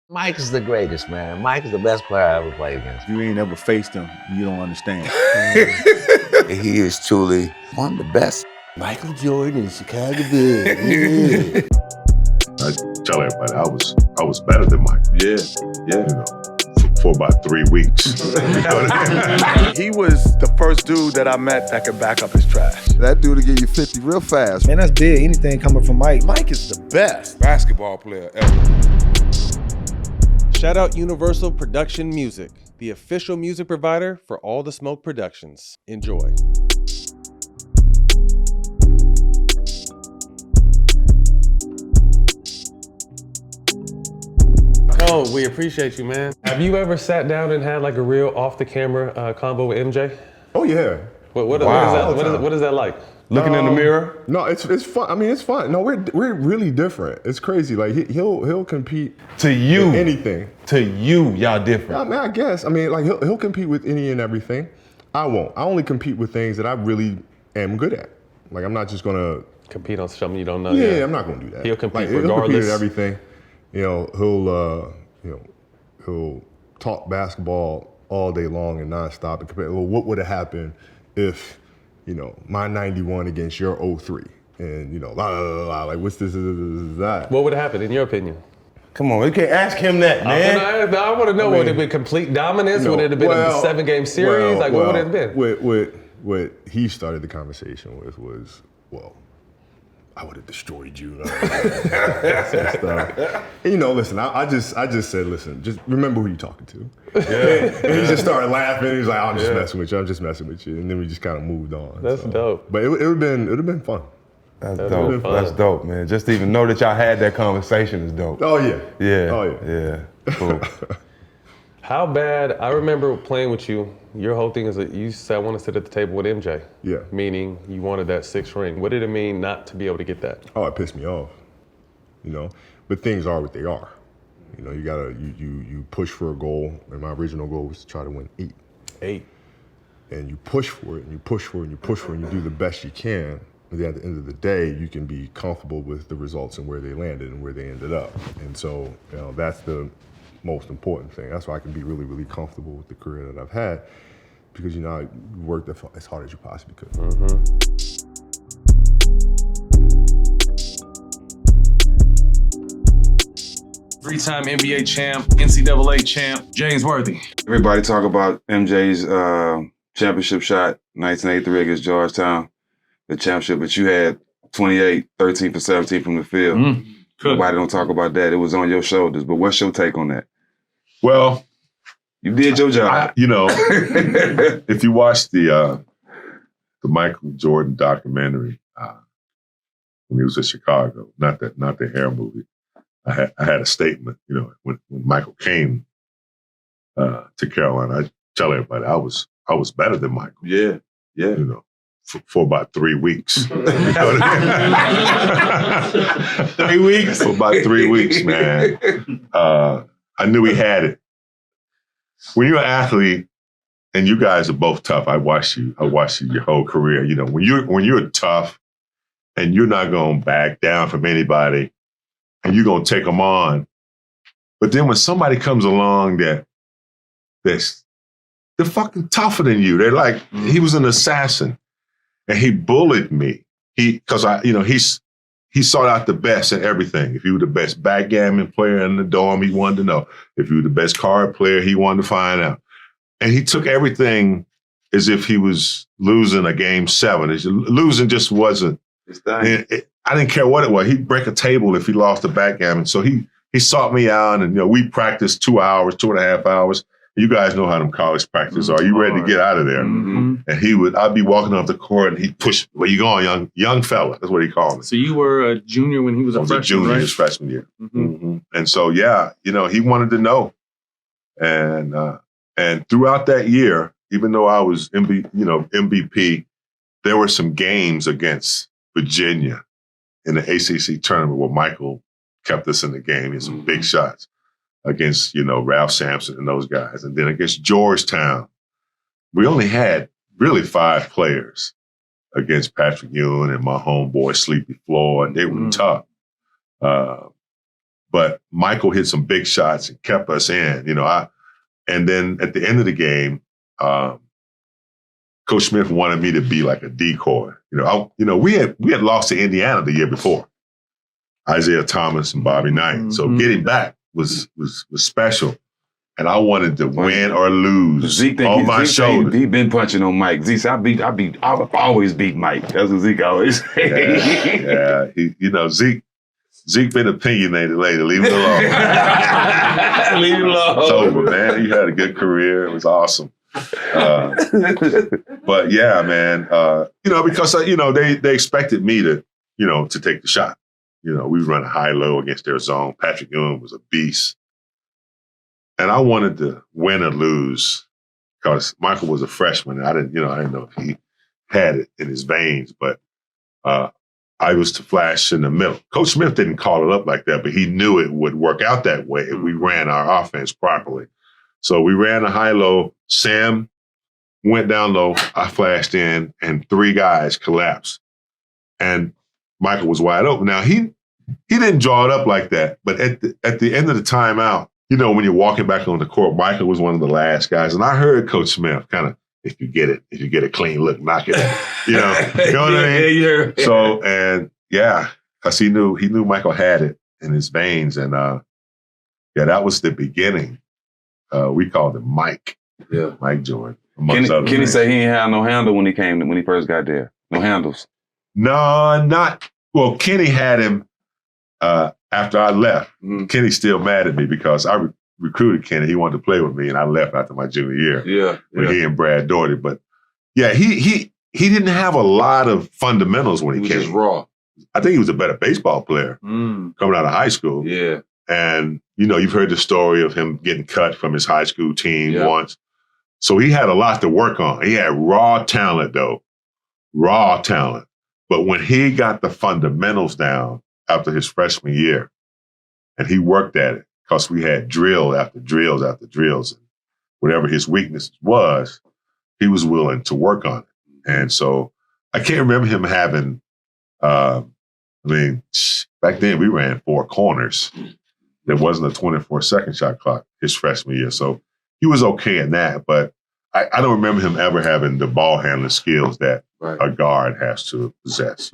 Mike is the greatest, man. Mike is the best player I ever played against. You ain't ever faced him. You don't understand. He is truly one of the best. Michael Jordan in Chicago Bulls. Yeah. I tell everybody I was better than Mike. Yeah. You know, for about 3 weeks. You know what I mean? He was the first dude that I met that could back up his trash. That dude will give you 50 real fast. Man, that's big. Anything coming from Mike. Mike is the best basketball player ever. Shout out Universal Production Music, the official music provider for All the Smoke Productions. Enjoy. Oh, we appreciate you, man. Have you ever sat down and had like a real off-the-camera combo with MJ? Oh yeah. What is that like? Looking in the mirror? No, it's fun. I mean, it's fun. No, we're really different. It's crazy. Like he'll compete to you. With anything. To you, y'all different. I mean, I guess. I mean, like he'll compete with any and everything. I won't. I only compete with things that I really am good at. Like I'm not just gonna compete on something you don't know. Yeah, I'm not gonna do that. He'll compete like, regardless. He'll compete at everything. You know, he'll talk basketball all day long and nonstop and compare. Well, what would have happened if, you know, my 91 against your 03? And, you know, like, what's this, that? What would have happened, in your opinion? Come on, you can't ask him that, man. I want to know, would it have been complete dominance? Would it have been a 7-game series? What would it have been? What he started the conversation with was, well, I would have destroyed you. And, you know, listen, I just said, listen, just remember who you're talking to. Yeah. And he just started laughing. He was like, I'm just messing with you. And then we just kind of moved on. That's dope. But it would have been fun. That's dope. That's dope, man. Just to even know that y'all had that conversation is dope. Oh, yeah. Yeah. Oh, yeah. Yeah. Cool. How bad, I remember playing with you, your whole thing is that you said, I want to sit at the table with MJ. Yeah. Meaning you wanted that 6th ring. What did it mean not to be able to get that? Oh, it pissed me off, you know? But things are what they are. You know, you push for a goal, and my original goal was to try to win 8. 8. And you push for it, and you push for it, and you push for it, and you do the best you can. But at the end of the day, you can be comfortable with the results and where they landed and where they ended up. And so, you know, that's the most important thing. That's why I can be really, really comfortable with the career that I've had, because, you know, I worked as hard as you possibly could. Mm-hmm. Three-time NBA champ, NCAA champ, James Worthy. Everybody talk about MJ's championship shot, 1983 against Georgetown, the championship, but you had 28, 13 for 17 from the field. Mm-hmm. Nobody don't talk about that. It was on your shoulders. But what's your take on that? Well, you did your job. If you watch the Michael Jordan documentary when he was in Chicago, not the Hair movie, I had a statement. You know, when Michael came to Carolina, I tell everybody I was better than Michael. Yeah. You know. For about 3 weeks. You know what I mean? 3 weeks? For about 3 weeks, man. I knew he had it. When you're an athlete, and you guys are both tough, I watched you your whole career. You know, when you're tough and you're not gonna back down from anybody and you're gonna take them on. But then when somebody comes along they're fucking tougher than you. They're like, he was an assassin. And he bullied me. He sought out the best in everything. If you were the best backgammon player in the dorm, he wanted to know. If you were the best card player, he wanted to find out. And he took everything as if he was losing a game 7. Losing just wasn't. I didn't care what it was. He'd break a table if he lost the backgammon. So he sought me out, and, you know, we practiced 2 hours, 2.5 hours. You guys know how them college practices are. You ready to get out of there? Mm-hmm. And I'd be walking off the court, and he'd push, where you going, young fella? That's what he called me. So you were a junior when he was a freshman, I was a junior his freshman year. Mm-hmm. And so, yeah, you know, he wanted to know. And throughout that year, even though I was MVP, there were some games against Virginia in the ACC tournament where Michael kept us in the game. He had some big shots against, you know, Ralph Sampson and those guys. And then against Georgetown, we only had really 5 players against Patrick Ewing and my homeboy Sleepy Floyd. They were tough. But Michael hit some big shots and kept us in. And then at the end of the game, Coach Smith wanted me to be like a decoy. We had lost to Indiana the year before, Isiah Thomas and Bobby Knight. So getting back was special. And I wanted to win or lose Zeke on my shoulder. He been punching on Mike. Zeke said, I've always beat Mike. That's what Zeke always say. Yeah. Zeke been opinionated later. Leave it alone. Leave it alone. It's over, man. He had a good career. It was awesome. But yeah, man. Because they expected me to take the shot. We run a high-low against their zone. Patrick Ewing was a beast. And I wanted to win or lose because Michael was a freshman. I didn't know if he had it in his veins, but I was to flash in the middle. Coach Smith didn't call it up like that, but he knew it would work out that way if we ran our offense properly. So we ran a high-low. Sam went down low. I flashed in, and 3 guys collapsed. And Michael was wide open. Now, he didn't draw it up like that, but at the end of the timeout, when you're walking back on the court, Micah was one of the last guys. And I heard Coach Smith kind of, if you get a clean look, knock it. You know what I mean? Yeah. So, and yeah, because he knew Michael had it in his veins. And that was the beginning. We called him Mike. Yeah. Mike Jordan. Kenny say he ain't had no handle when he first got there. No handles. No, not. Well, Kenny had him after I left. Kenny's still mad at me because I recruited Kenny. He wanted to play with me, and I left after my junior year. Yeah. With he and Brad Doherty. But yeah, he didn't have a lot of fundamentals when he came. He was raw. I think he was a better baseball player coming out of high school. Yeah. And, you've heard the story of him getting cut from his high school team once. So he had a lot to work on. He had raw talent, though. Raw talent. But when he got the fundamentals down after his freshman year, and he worked at it, because we had drill after drills after drills, and whatever his weakness was, he was willing to work on it. And so I can't remember him having, back then we ran 4 corners. There wasn't a 24-second shot clock his freshman year. So he was okay in that, but I don't remember him ever having the ball handling skills that a guard has to possess.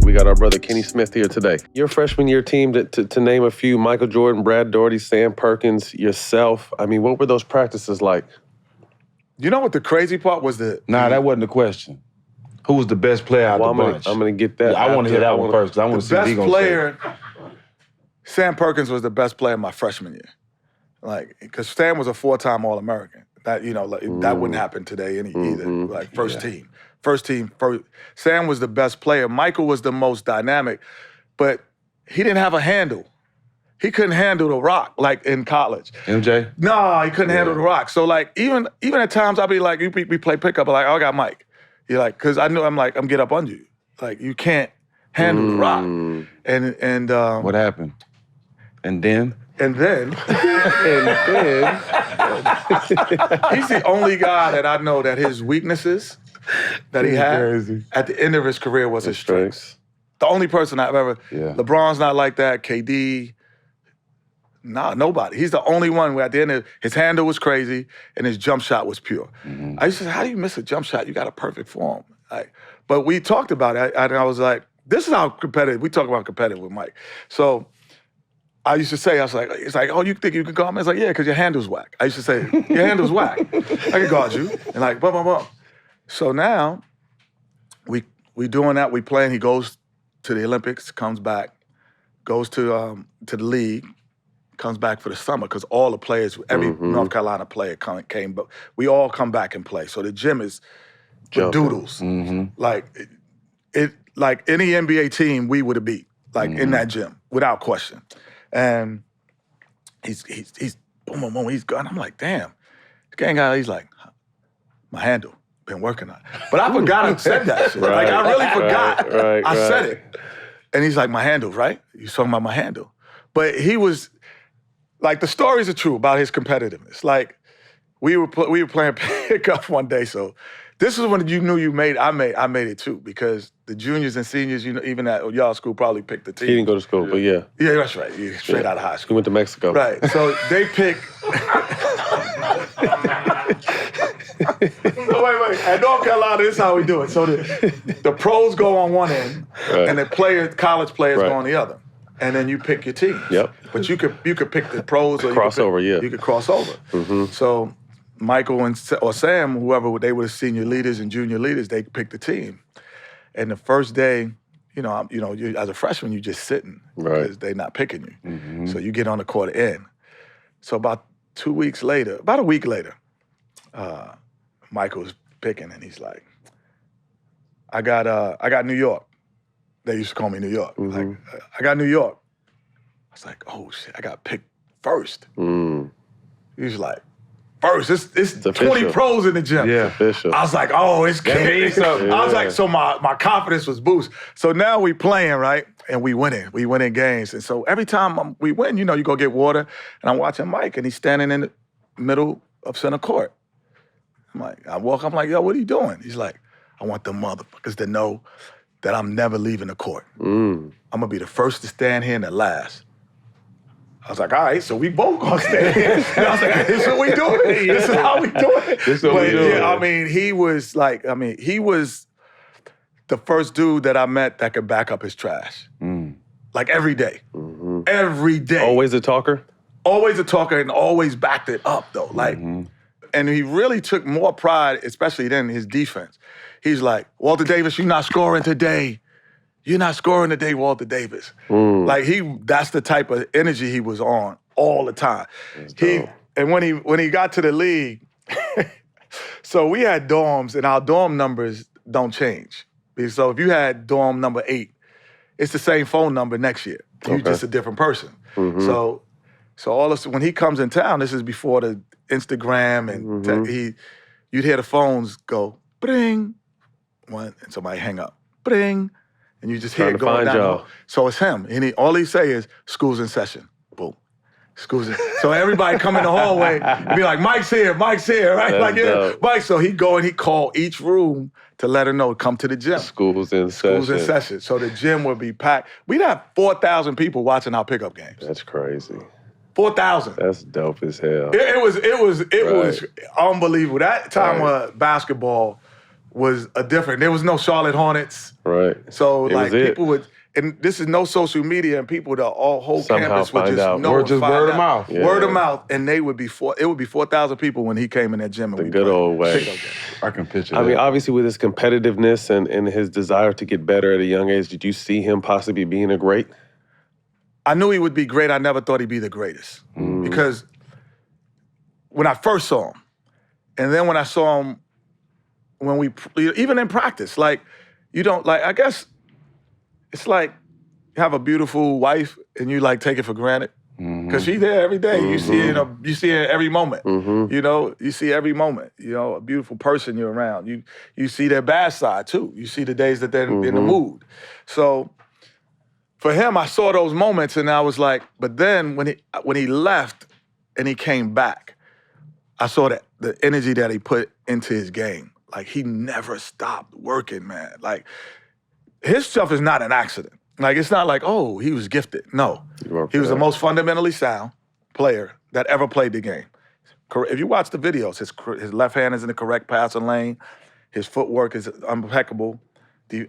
We got our brother Kenny Smith here today. Your freshman year team, to name a few, Michael Jordan, Brad Doherty, Sam Perkins, yourself. I mean, what were those practices like? You know what the crazy part was? Nah, that wasn't the question. Who was the best player out of the bunch? I'm going to get that. Yeah, I want to hear that one first. I want to see what he's going to say. Sam Perkins was the best player my freshman year. Because Sam was a 4-time All-American. That, that wouldn't happen today either. First team. Sam was the best player. Michael was the most dynamic, but he didn't have a handle. He couldn't handle the rock like in college. MJ? No, he couldn't handle the rock. So even at times I'd be like, we play pickup, I'm like, oh, I got Mike. You're like, because I knew I'm get up on you. Like, you can't handle the rock. And what happened? And then? And then he's the only guy that I know that his weaknesses that he had at the end of his career was his strengths. The only person I've ever, LeBron's not like that, KD, nobody. He's the only one where at the end of his handle was crazy and his jump shot was pure. I used to say, how do you miss a jump shot? You got a perfect form. But we talked about it, and I was like, this is how competitive, we talk about competitive with Mike. So I used to say, it's like, oh, you think you can guard me? It's like, yeah, because your handle's whack. I used to say, your handle's whack. I can guard you. And bum, bum, bum. So now, we doing that, we playing, he goes to the Olympics, comes back, goes to the league, comes back for the summer, because all the players, every North Carolina player came, but we all come back and play. So the gym is doodles. Like any NBA team we would have beat, in that gym, without question. And he's boom, boom, boom, he's gone. I'm like, damn. This gang guy, he's like, my handle, been working on it. But I forgot I said that shit. I really forgot. I said it. And he's like, my handle, right? You talking about my handle. But he was, the stories are true about his competitiveness. We were playing pickup one day, so This is when you knew you made. I made it too because the juniors and seniors, you know, even at y'all school, probably picked the team. He didn't go to school, but yeah. Yeah, that's right. Yeah, straight out of high He school. went to Mexico. Right. So they pick. Wait. At North Carolina, this is how we do it. So the pros go on one end, and the college players go on the other, and then you pick your team. Yep. But you could pick the pros or Crossover, you could cross over. Mm-hmm. So Michael or Sam, whoever they were the senior leaders and junior leaders, they picked the team. And the first day, you as a freshman, you just sitting because they're not picking you. Mm-hmm. So you get on the court in. So about a week later, Michael's picking, and he's like, I got New York. They used to call me New York. Mm-hmm. Like, I got New York. I was like, oh shit, I got picked first. Mm. He was like, first, it's 20 official. pros in the gym. Yeah, official. I was like, oh, it's That means something. I was like, so my confidence was boosted. So now we playing, right? And we winning games. And so every time we win, you go get water, and I'm watching Mike, and he's standing in the middle of center court. I'm like, yo, what are you doing? He's like, I want the motherfuckers to know that I'm never leaving the court. Mm. I'm gonna be the first to stand here and the last. I was like, all right, so we both gonna stand here. And I was like, this is what we doing? This is how we doing it? This is what we doing. Yeah, I mean, he was the first dude that I met that could back up his trash. Mm. Like every day. Mm-hmm. Every day. Always a talker? Always a talker and always backed it up though. Like, and he really took more pride, especially then, in his defense. He's like, Walter Davis, you're not scoring today. You're not scoring today, Walter Davis. Mm. Like that's the type of energy he was on all the time. And when he got to the league, so we had dorms, and our dorm numbers don't change. So if you had dorm number 8, it's the same phone number next year. You're just a different person. Mm-hmm. So all this, when he comes in town, this is before the Instagram and you'd hear the phones go bring, one, and somebody hang up, bring, and you just hear it going down. So it's him, and all he say is school's in session. Boom, school's in. So everybody come in the hallway and be like, Mike's here, right? That's like yeah, dope. Mike. So he go and he call each room to let her know come to the gym. School's in session. So the gym would be packed. We'd have 4,000 people watching our pickup games. That's crazy. 4,000. That's dope as hell. It was unbelievable. That time basketball was a different. There was no Charlotte Hornets. Right. So It like was it. people would, and this is no social media, and people, the whole Somehow campus would find just out. know. Or just find word of out. mouth. Yeah. Word of mouth, and it would be 4,000 people when he came in that gym. And The we good played old way. pickup games. I can picture I that. mean, obviously with his competitiveness and his desire to get better at a young age, did you see him possibly being a great? I knew he would be great. I never thought he'd be the greatest. Because when I first saw him, and then when I saw him, even in practice, like, you don't, like, I guess it's like you have a beautiful wife and you, like, take it for granted. Because she's there every day. You see it. You see it every moment. You see every moment. A beautiful person you're around. You see their bad side too. You see the days that they're in the mood. So for him, I saw those moments, and I was like, but then when he left and he came back, I saw that the energy that he put into his game. Like, he never stopped working, man. Like, his stuff is not an accident. Like, it's not like, oh, he was gifted. No. He was the most fundamentally sound player that ever played the game. If you watch the videos, his left hand is in the correct passing lane. His footwork is impeccable.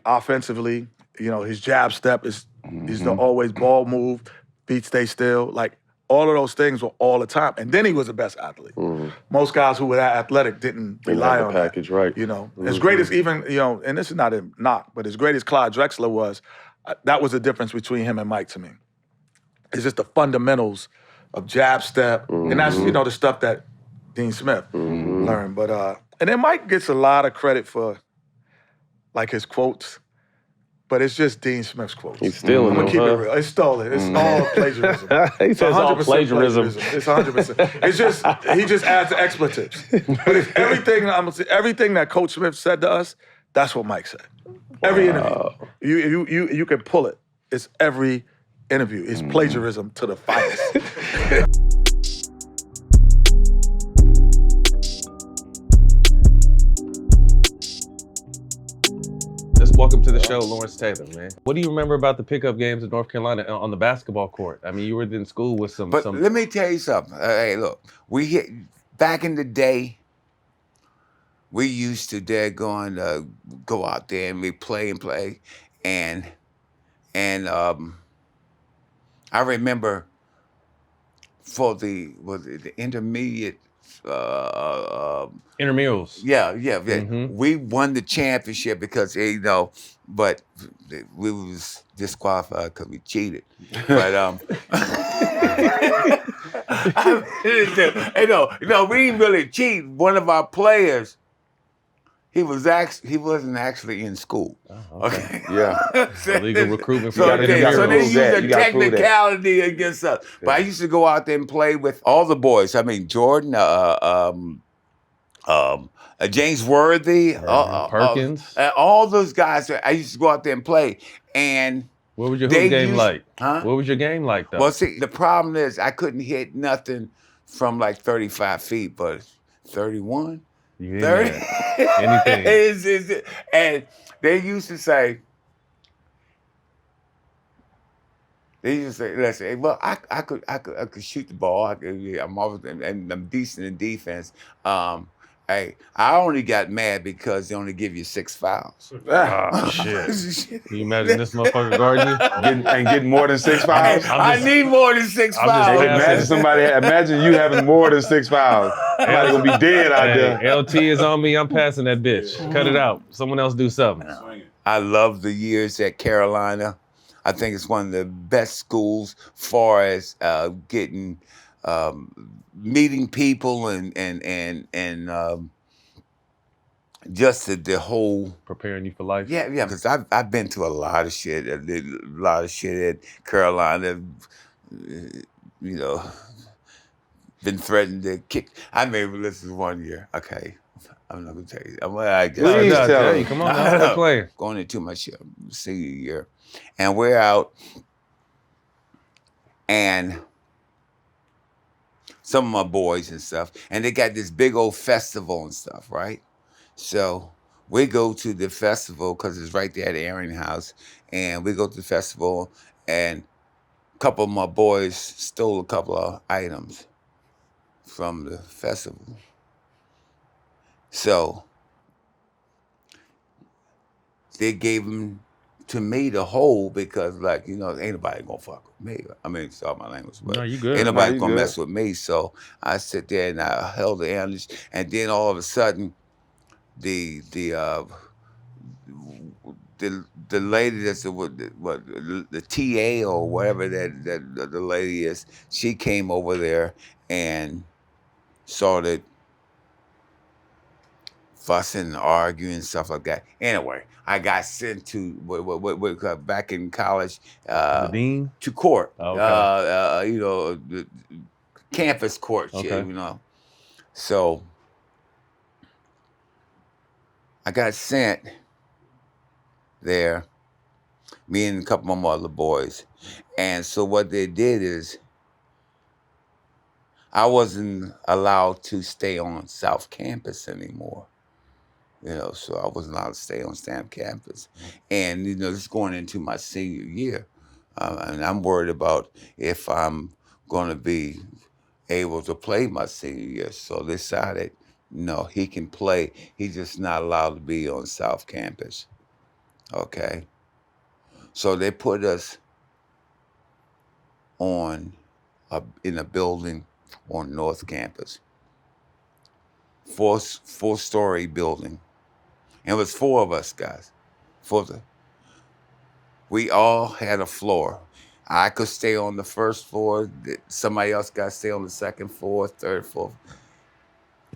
Offensively, his jab step is he's the always ball move, feet stay still. Like, all of those things were all the time. And then he was the best athlete. Most guys who were that athletic didn't rely on that. Package, right. As great as even, and this is not a knock, but as great as Clyde Drexler was, that was the difference between him and Mike to me. It's just the fundamentals of jab step, and that's, the stuff that Dean Smith learned. But and then Mike gets a lot of credit for, like, his quotes, but it's just Dean Smith's quotes. He's stealing I'm gonna them, keep huh? it real. It's stolen. It's all plagiarism. He says all 100% plagiarism. It's 100%. It's just, he just adds the expletives. But it's everything that Coach Smith said to us, that's what Mike said. Every interview. You can pull it. It's every interview. It's plagiarism to the finest. Welcome to the show, Lawrence Taylor, man. What do you remember about the pickup games in North Carolina on the basketball court? I mean, you were in school with some. But let me tell you something. Hey, look, back in the day, we used to go out there and we play, and I remember for the intermediate. Intramurals. Yeah. We won the championship because but we was disqualified because we cheated. But we didn't really cheat. One of our players, he wasn't actually in school. Oh, okay. Yeah. Illegal recruitment. So they used a technicality against us. Yeah. But I used to go out there and play with all the boys. I mean, Jordan, James Worthy, Perkins, all those guys. I used to go out there and play. And what was your hoop game like? Huh? What was your game like, though? Well, see, the problem is I couldn't hit nothing from like 35 feet, but 31. 30. Anything. And they used to say, listen, well, I could shoot the ball. I'm always, and I'm decent in defense. Hey, I only got mad because they only give you 6 fouls. Oh, shit. Can you imagine this motherfucker guarding you? Getting more than 6 fouls? I need more than 6 fouls. Imagine you having more than 6 fouls. Somebody's gonna be dead out there. LT is on me. I'm passing that bitch. Cut it out. Someone else do something. I love the years at Carolina. I think it's one of the best schools far as getting meeting people and just the whole preparing you for life. Yeah, because I've been to a lot of shit. I did a lot of shit at Carolina. Been threatened to kick. I remember this is one year. Okay, I'm not gonna tell you. Please tell me. Come on, I'm playing. Going into my senior year, and we're out, and some of my boys and stuff, and they got this big old festival and stuff, right? So we go to the festival because it's right there at Aaron House, and we go to the festival, and a couple of my boys stole a couple of items from the festival. So they gave them to me to hold because, ain't nobody gonna fuck with me. I mean, sorry my language, but no, you good. Ain't nobody gonna mess with me. So I sit there and I held the animals, and then all of a sudden, the lady that's the TA or whatever that the lady is, she came over there and started fussing and arguing and stuff like that. Anyway, I got sent to back in college to court. Oh, okay. The campus court shit, So I got sent there, me and a couple of my other boys. And so what they did is I wasn't allowed to stay on South Campus anymore. So I wasn't allowed to stay on South Campus. And, this is going into my senior year. And I'm worried about if I'm going to be able to play my senior year. So they decided, no, he can play. He's just not allowed to be on South Campus. Okay? So they put us in a building on North Campus. Four-story building. And it was 4 of us, guys. We all had a floor. I could stay on the first floor. Somebody else got to stay on the second floor, third floor.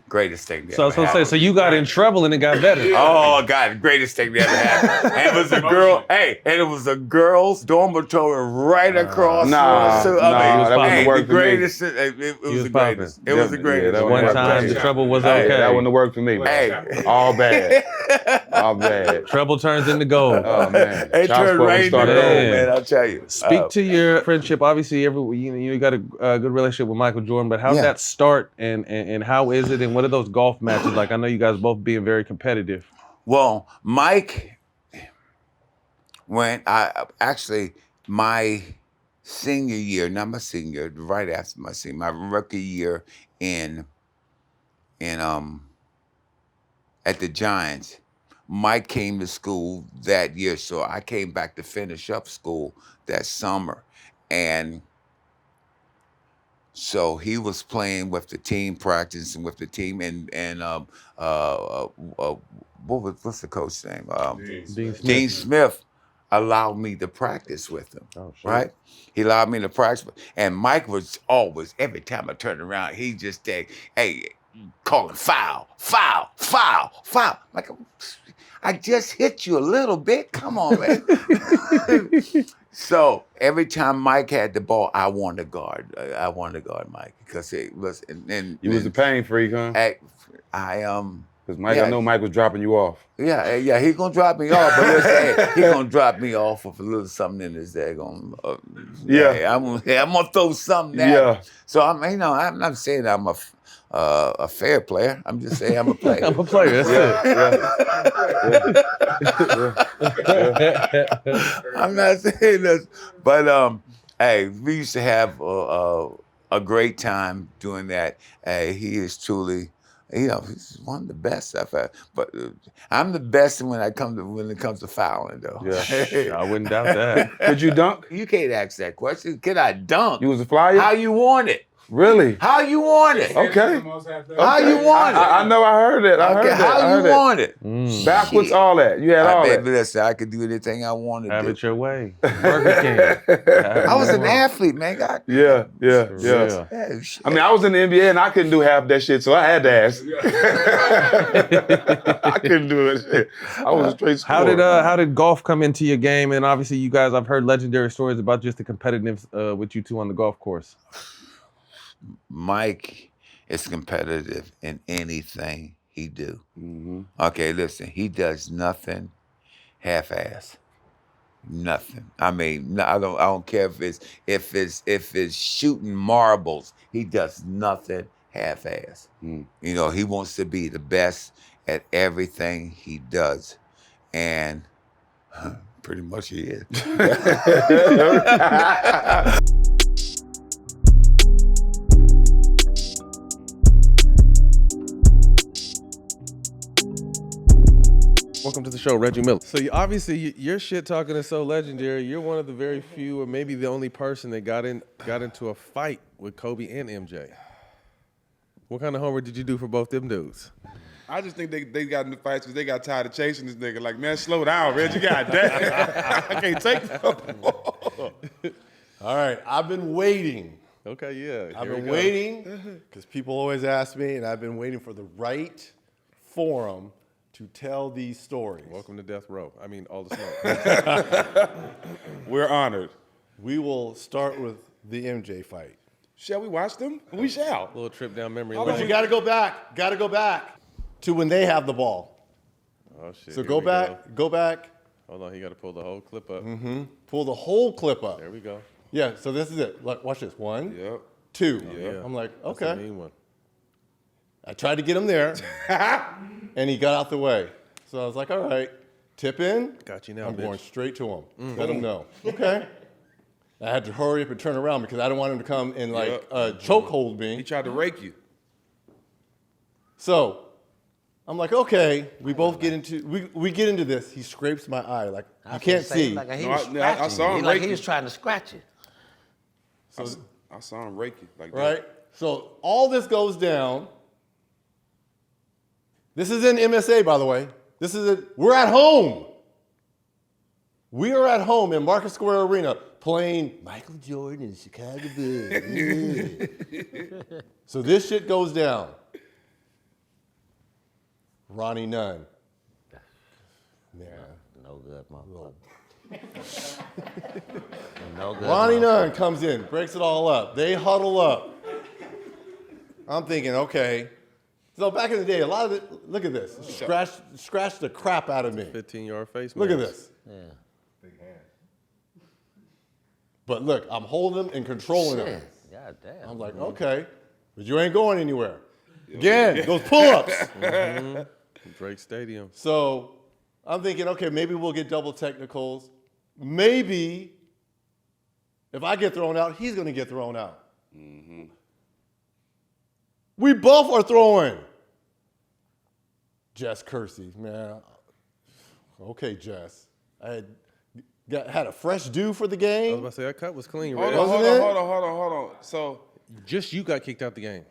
Greatest thing that ever happened. So you got in trouble and it got better. Oh, God, greatest thing that ever happened. And it was a girl, and it was a girls' dormitory right across. that wouldn't work for me. It was the greatest. It was the greatest. One time the trouble was okay. That wouldn't have worked for me. All bad. All bad. Trouble turns into gold. Oh, man. It turned right into gold, man, I'll tell you. Speak to your friendship. Obviously, you got a good relationship with Michael Jordan, but how'd that start and how is it? And what are those golf matches like? I know you guys both being very competitive. Well, Mike when I actually my senior year, not my senior, right after my senior, my rookie year in at the Giants, Mike came to school that year, so I came back to finish up school that summer, and so he was playing with the team, practicing with the team, and what's the coach's name? Dean Smith allowed me to practice with him. Oh, shit. Right? He allowed me to practice, and Mike was always, every time I turned around, he just said, "Hey, calling foul, foul, foul, foul." Like, I just hit you a little bit. Come on, man. So every time Mike had the ball, I wanted to guard. I wanted to guard Mike because it was. And You was a pain freak, huh? Because Mike, I know Mike was dropping you off. Yeah, he's gonna drop me off, but listen, he's gonna drop me off with a little something in his day. I'm gonna throw something at him. So I'm not saying I'm a fair player. I'm just saying I'm a player. I'm a player. That's it. I'm not saying this, but hey, we used to have a great time doing that. He is truly. He's one of the best I've had. But I'm the best when it comes to fouling, though. Yeah, I wouldn't doubt that. Could you dunk? You can't ask that question. Can I dunk? You was a flyer? How you want it? Really? How you want it? Okay. How you want it? I know. I heard it. I heard that. How you want it? Backwards, all that. You had all that. Listen, I could do anything I wanted to do. Have it your way. Burger King. I was an athlete, man. Yeah. I mean, I was in the NBA and I couldn't do half that shit, so I had to ask. I couldn't do it. Shit. I was a straight scorer. How did golf come into your game? And obviously, you guys, I've heard legendary stories about just the competitiveness with you two on the golf course. Mike is competitive in anything he do. Okay, listen, he does nothing half-ass. Nothing. I mean, I don't care if it's shooting marbles. He does nothing half-ass. He wants to be the best at everything he does, and pretty much he is. Welcome to the show, Reggie Miller. So obviously your shit talking is so legendary. You're one of the very few, or maybe the only person that got into a fight with Kobe and MJ. What kind of homework did you do for both them dudes? I just think they got into fights because they got tired of chasing this nigga. Like, man, slow down, Reggie. Goddamn. I can't take it no more. All right, I've been waiting. Okay, yeah. I've been waiting because people always ask me, and I've been waiting for the right forum to tell these stories. Welcome to Death Row. I mean, all the smoke. We're honored. We will start with the MJ fight. Shall we watch them? We shall. A little trip down memory But lane. you got to go back. Got to go back to when they have the ball. Oh shit. So go back. Hold on, he got to pull the whole clip up. Pull the whole clip up. There we go. Yeah. So this is it. Look, watch this. 1, 2. Yeah. I'm like, That's okay. a mean one. I tried to get him there, and he got out the way. So I was like, all right, tip in. Got you now, I'm bitch. going straight to him. Let him know. Okay. I had to hurry up and turn around because I didn't want him to come and chokehold me. He tried to rake you. So I'm like, okay. We both get into we get into this. He scrapes my eye like you can't see. Like he No, was I saw him like rake he you. was trying to scratch it. I saw him rake you like that. Right. So all goes down. This is in MSA, by the way. We're at home. We are at home in Market Square Arena playing Michael Jordan and Chicago Bulls. So this shit goes down. Ronnie Nunn. Yeah. No good, motherfucker. No good. Ronnie Nunn comes in, breaks it all up. They huddle up. I'm thinking, okay. So back in the day, a lot of it, look at this. Scratch the crap out of me. 15-yard face Look at mask. this. Yeah. But look, I'm holding him and controlling him. God damn. I'm like, okay, but you ain't going anywhere. Again, those pull-ups. Drake Stadium. So I'm thinking, okay, maybe we'll get double technicals. maybe if I get thrown out, he's going to get thrown out. Mm-hmm. We both are throwing. Jess Kersey, man. Okay, Jess. I had a fresh dew for the I was game. about to say, that cut was clean, Hold Reg. on, Wasn't hold it? on. So, Just you got kicked out the game.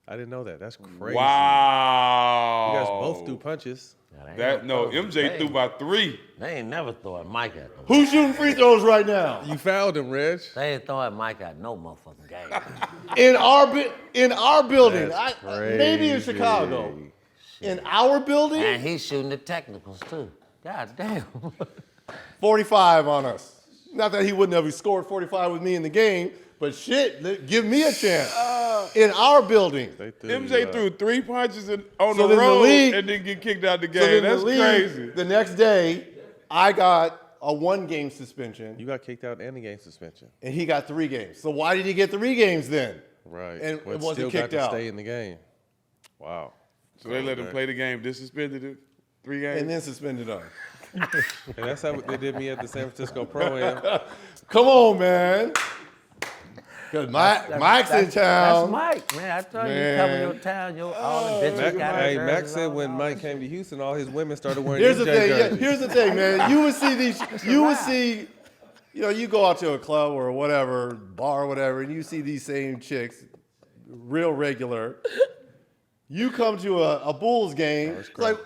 I didn't know that. That's crazy. wow. You guys both threw punches. MJ threw about 3. They ain't never throwing Mike at them. Who's shooting free throws right now? You fouled him, Reg. They ain't throwing Mike at no motherfucking game. In our building. That's Maybe in crazy. Chicago. In our building? And he's shooting the technicals too. God damn. 45 on us. Not that he wouldn't have scored 45 with me in the game, but shit, give me a chance. In our building. MJ threw 3 punches on So the then the road league- and then get kicked out the So game. then That's the league, crazy. The next day, I got a 1-game suspension, You got kicked out and a game suspension. and he got 3 games. So why did he get 3 games then? Right. And But it wasn't still kicked got to out. stay in the game. Wow. So they let him play the game, dissuspended it 3 games. And then suspended him. And that's how they did me at the San Francisco Pro-Am. Come on, man. Because Mike's in That's town. Mike, man. I told you, you Man. come in your town, all the bitches got Hey, their Max jerseys said on. when Mike came to Houston, all his women started wearing Here's the MJ thing. Yeah, jerseys. here's the thing, man. You would see, you go out to a club or whatever, bar or whatever, and you see these same chicks, real regular. You come to a Bulls game, it's like,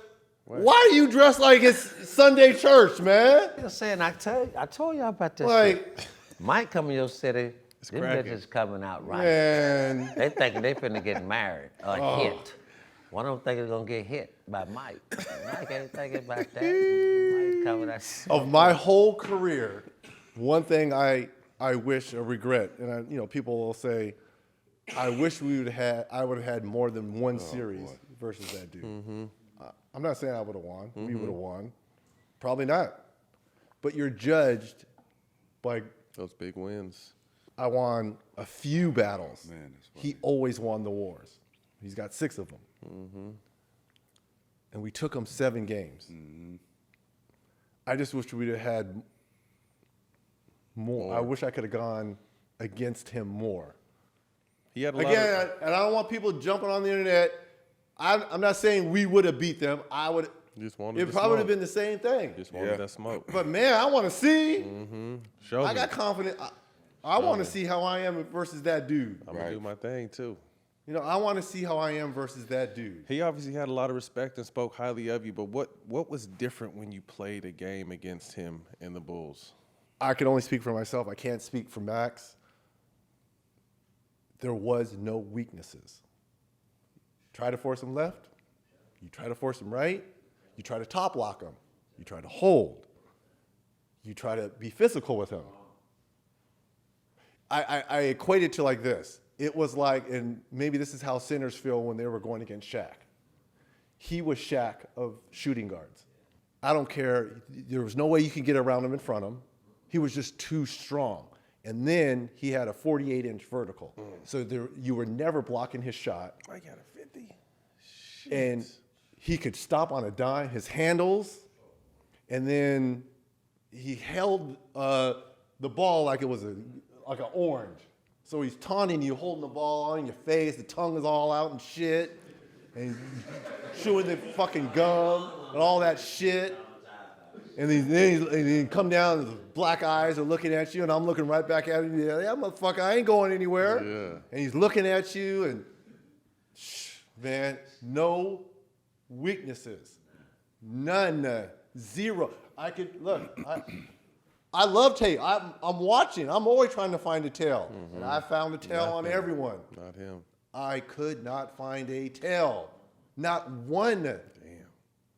why are you dressed like it's Sunday church, man? I'm saying, I told you about this shit. Like, Mike come in your city, them cracking. bitches coming out right. man. They thinking they finna get married or hit. One of them thinking they're gonna get hit by Mike. Mike ain't thinking about that. Mike coming out. Of my whole career, one thing I wish or regret, and people will say, I wish I would have had more than one series versus that dude. Mm-hmm. I'm not saying I would have won. We would have won. Probably not. But you're judged by, Those big wins. I won a few battles. Man, that's funny. He always won the wars. He's got 6 of them. Mm-hmm. And we took him 7 games. Mm-hmm. I just wish we'd have had more. I wish I could have gone against him more. He had a lot Again, and I don't want people jumping on the internet. I'm not saying we would have beat them. Just wanted It the probably would have smoke. been the same thing. Just wanted that smoke. But man, I want to see. Mm-hmm. Show I me. got confidence. I want to see how I am versus that dude. I'm going to do my thing, too. I want to see how I am versus that dude. He obviously had a lot of respect and spoke highly of you, but what was different when you played a game against him in the Bulls? I can only speak for myself. I can't speak for Max. There was no weaknesses. Try to force him left. You try to force him right. You try to top lock him. You try to hold. You try to be physical with him. I equate it to like this. It was like, and maybe this is how centers feel when they were going against Shaq. He was Shaq of shooting guards. I don't care. There was no way you could get around him in front of him. He was just too strong. And then he had a 48-inch vertical. So you were never blocking his shot. I got a 50. Shit. And he could stop on a dime, his handles, and then he held the ball like it was like an orange. So he's taunting you, holding the ball on your face, the tongue is all out and shit, and chewing the fucking gum and all that shit. And then he come down, and the black eyes are looking at you, and I'm looking right back at him. Yeah, motherfucker, I ain't going anywhere. Yeah. And he's looking at you, and man, no weaknesses, none, zero. I could look. I love tape. I'm watching. I'm always trying to find a tail, and I found a tail on everyone. Not him. I could not find a tail, not one. Damn.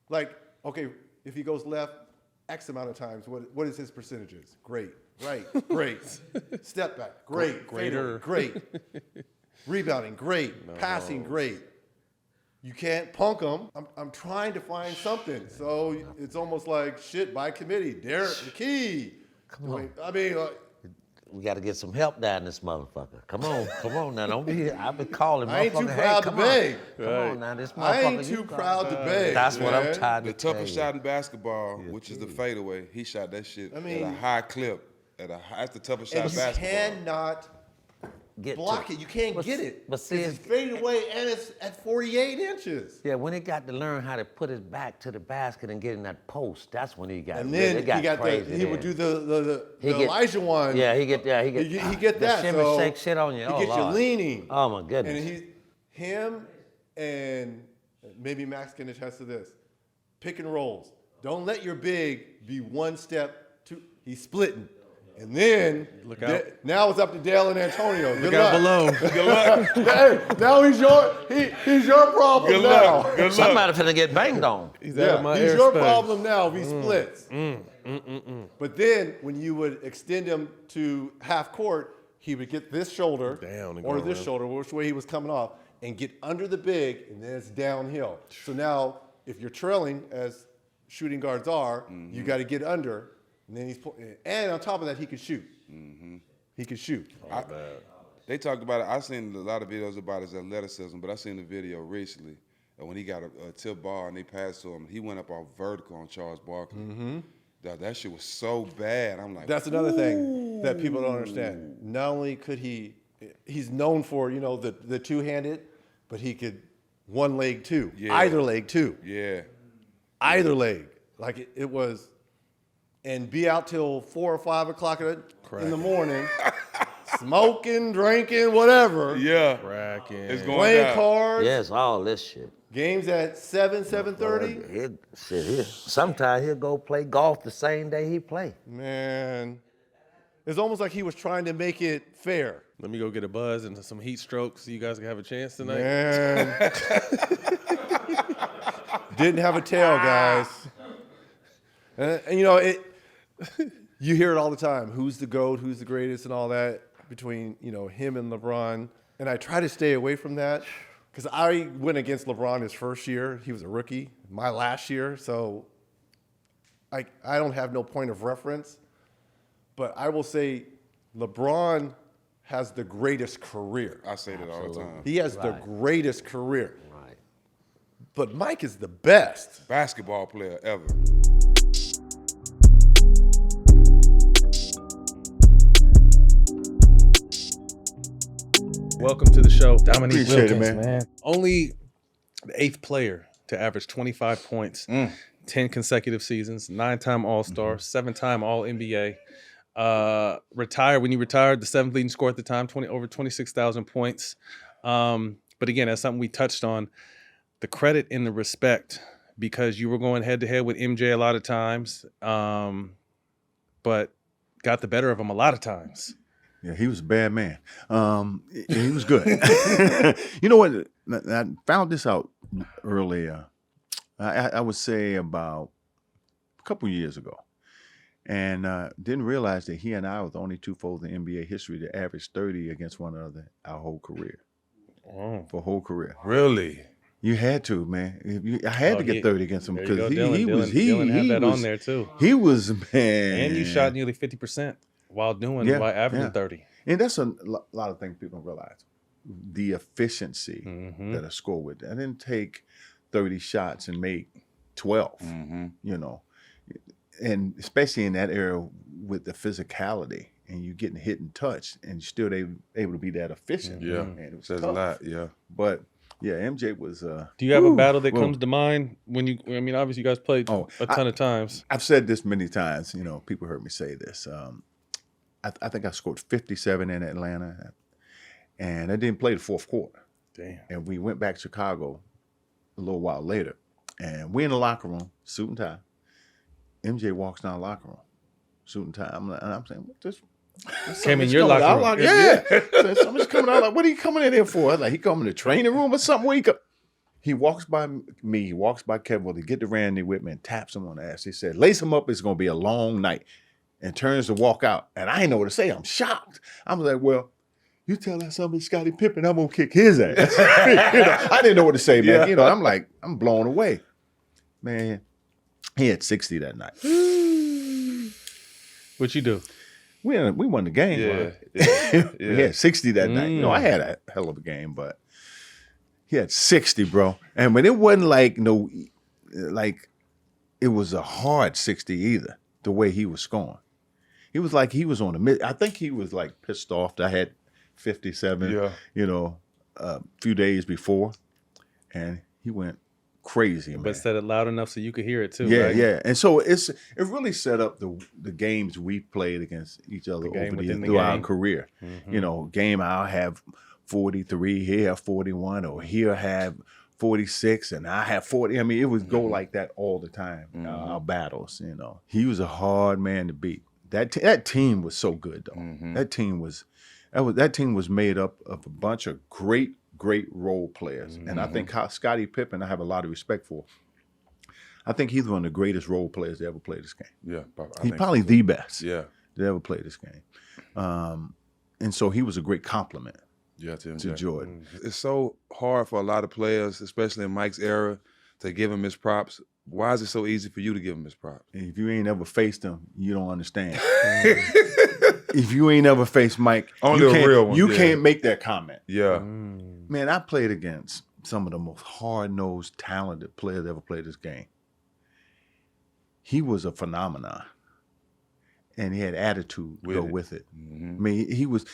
Like, okay, if he goes left X amount of times, what is his percentages? Great, right, great. Step back, great. Greater. Fadeaway, great. Rebounding, great. Passing, great. You can't punk him. I'm trying to find something. So it's almost like shit by committee. Derek, the key. Come on. I mean, We got to get some help down this motherfucker. Come on now. Don't be here. I've been calling I ain't too motherfucker. proud to Come beg. Come on now, this motherfucker. I ain't too proud to beg. That's what I'm man. tired The to tell toughest you. shot in basketball, which is the fadeaway, he shot that shit at a high clip. That's the toughest shot And in you basketball. cannot block it. You can't get it. But see, it's faded away and it's at 48 inches. Yeah, when he got to learn how to put his back to the basket and get in that post, that's when he got. And then it got crazy he would do the Elijah one. Yeah, he get He get that. The shimmy so shake shit on you. He gets you leaning. Oh my goodness. And him and maybe Max can attest to this. Pick and rolls. Don't let your big be one step too. He's splitting. And then now it's up to Dale and Antonio. Good luck. Below. Good luck. Hey, now he's your problem Good now. luck. Good luck. Somebody finna get banged on. He's your problem now if he splits. But then when you would extend him to half court, he would get this shoulder down or this shoulder, which way he was coming off, and get under the big, and then it's downhill. So now if you're trailing, as shooting guards are, you got to get under. And then and on top of that, he could shoot. He could shoot. They talked about it. I've seen a lot of videos about his athleticism, but I seen the video recently when he got a tip ball and they passed to him. He went up off vertical on Charles Barkley. That shit was so bad. I'm like, that's another thing that people don't understand. Not only could he's known for the two-handed, but he could one leg too, either leg too. Yeah, either leg. Like it was. And be out till 4 or 5 o'clock in the morning, smoking, drinking, whatever. Yeah. Cracking. It's going playing down. cards. Yes, all this shit. Games at 7:30. Sometimes he'll go play golf the same day he play. Man, it's almost like he was trying to make it fair. Let me go get a buzz and some heat strokes so you guys can have a chance tonight. Man. Didn't have a tail, guys. And you hear it all the time. Who's the GOAT? Who's the greatest? And all that between him and LeBron. And I try to stay away from that because I went against LeBron his first year. He was a rookie. My last year, so I don't have no point of reference. But I will say, LeBron has the greatest career. I say that all the time. He has the greatest career. Right. But Mike is the best basketball player ever. Welcome to the show, Dominique Appreciate Wilkins, it, man. Only the 8th player to average 25 points, 10 consecutive seasons, 9-time All-Star, 7-time All-NBA. Retired when you retired, the 7th leading scorer at the time, over 26,000 points. But again, that's something we touched on. The credit and the respect, because you were going head-to-head with MJ a lot of times, but got the better of him a lot of times. Yeah, he was a bad man. He was good. You know what? I found this out earlier. I would say about a couple years ago. And didn't realize that he and I were the only two folks in NBA history to average 30 against one another our whole career. Oh. For whole career. Really? You had to, man. I had to get 30 against him because Dylan had that on there too. He was, man. And you shot nearly 50% while averaging 30. And that's a lot of things people don't realize. The efficiency that a score would. I didn't take 30 shots and make 12, And especially in that era with the physicality and you getting hit and touched and still able to be that efficient. Yeah, man, it was says tough. a lot, yeah. But yeah, MJ was. Do you have a battle that comes to mind when you? I mean, obviously, you guys played a ton of times. I've said this many times. People heard me say this. I think I scored 57 in Atlanta, and I didn't play the fourth quarter. Damn. And we went back to Chicago a little while later, and we in the locker room, suit and tie. MJ walks down the locker room, suit and tie. I'm saying, what this? Came in your locker room. Like, yeah. So somebody's coming out like, what are you coming in here for? I was like, he coming to the training room or something? He walks by me, he walks by Kevin to get to Randy with me and taps him on the ass. He said, lace him up, it's going to be a long night. And turns to walk out. And I didn't know what to say. I'm shocked. I was like, well, you tell that somebody Scottie Pippen, I'm going to kick his ass. I didn't know what to say, man. Yeah. I'm like, I'm blown away. Man, he had 60 that night. What'd you do? We won the game. Yeah. We had 60 that night. You know, I had a hell of a game, but he had 60, bro. And but it wasn't like it was a hard 60 either. The way he was scoring, he was like he was on the mid. I think he was like pissed off that I had 57. Yeah. You know, a few days before, and he went crazy. But man. said it loud enough so you could hear it too. Yeah, right? yeah. And so it really set up the games we played against each other over through our career. Mm-hmm. You know, game I'll have 43, he'll have 41, or he'll have 46, and I have 40. I mean, it would go like that all the time. Our battles, you know. He was a hard man to beat. That team was so good though. That team was made up of a bunch of great role players. And I think Scottie Pippen, I have a lot of respect for. I think he's one of the greatest role players to ever play this game. Yeah, He's probably the best. Yeah, to ever play this game. And so he was a great compliment to Jordan. It's so hard for a lot of players, especially in Mike's era, to give him his props. Why is it so easy for you to give him his props? If you ain't ever faced him, you don't understand. If you ain't ever faced Mike, Only a real one, you can't make that comment. Yeah. Man, I played against some of the most hard-nosed, talented players that ever played this game. He was a phenomenon. And he had attitude to go with it. I mean, he was,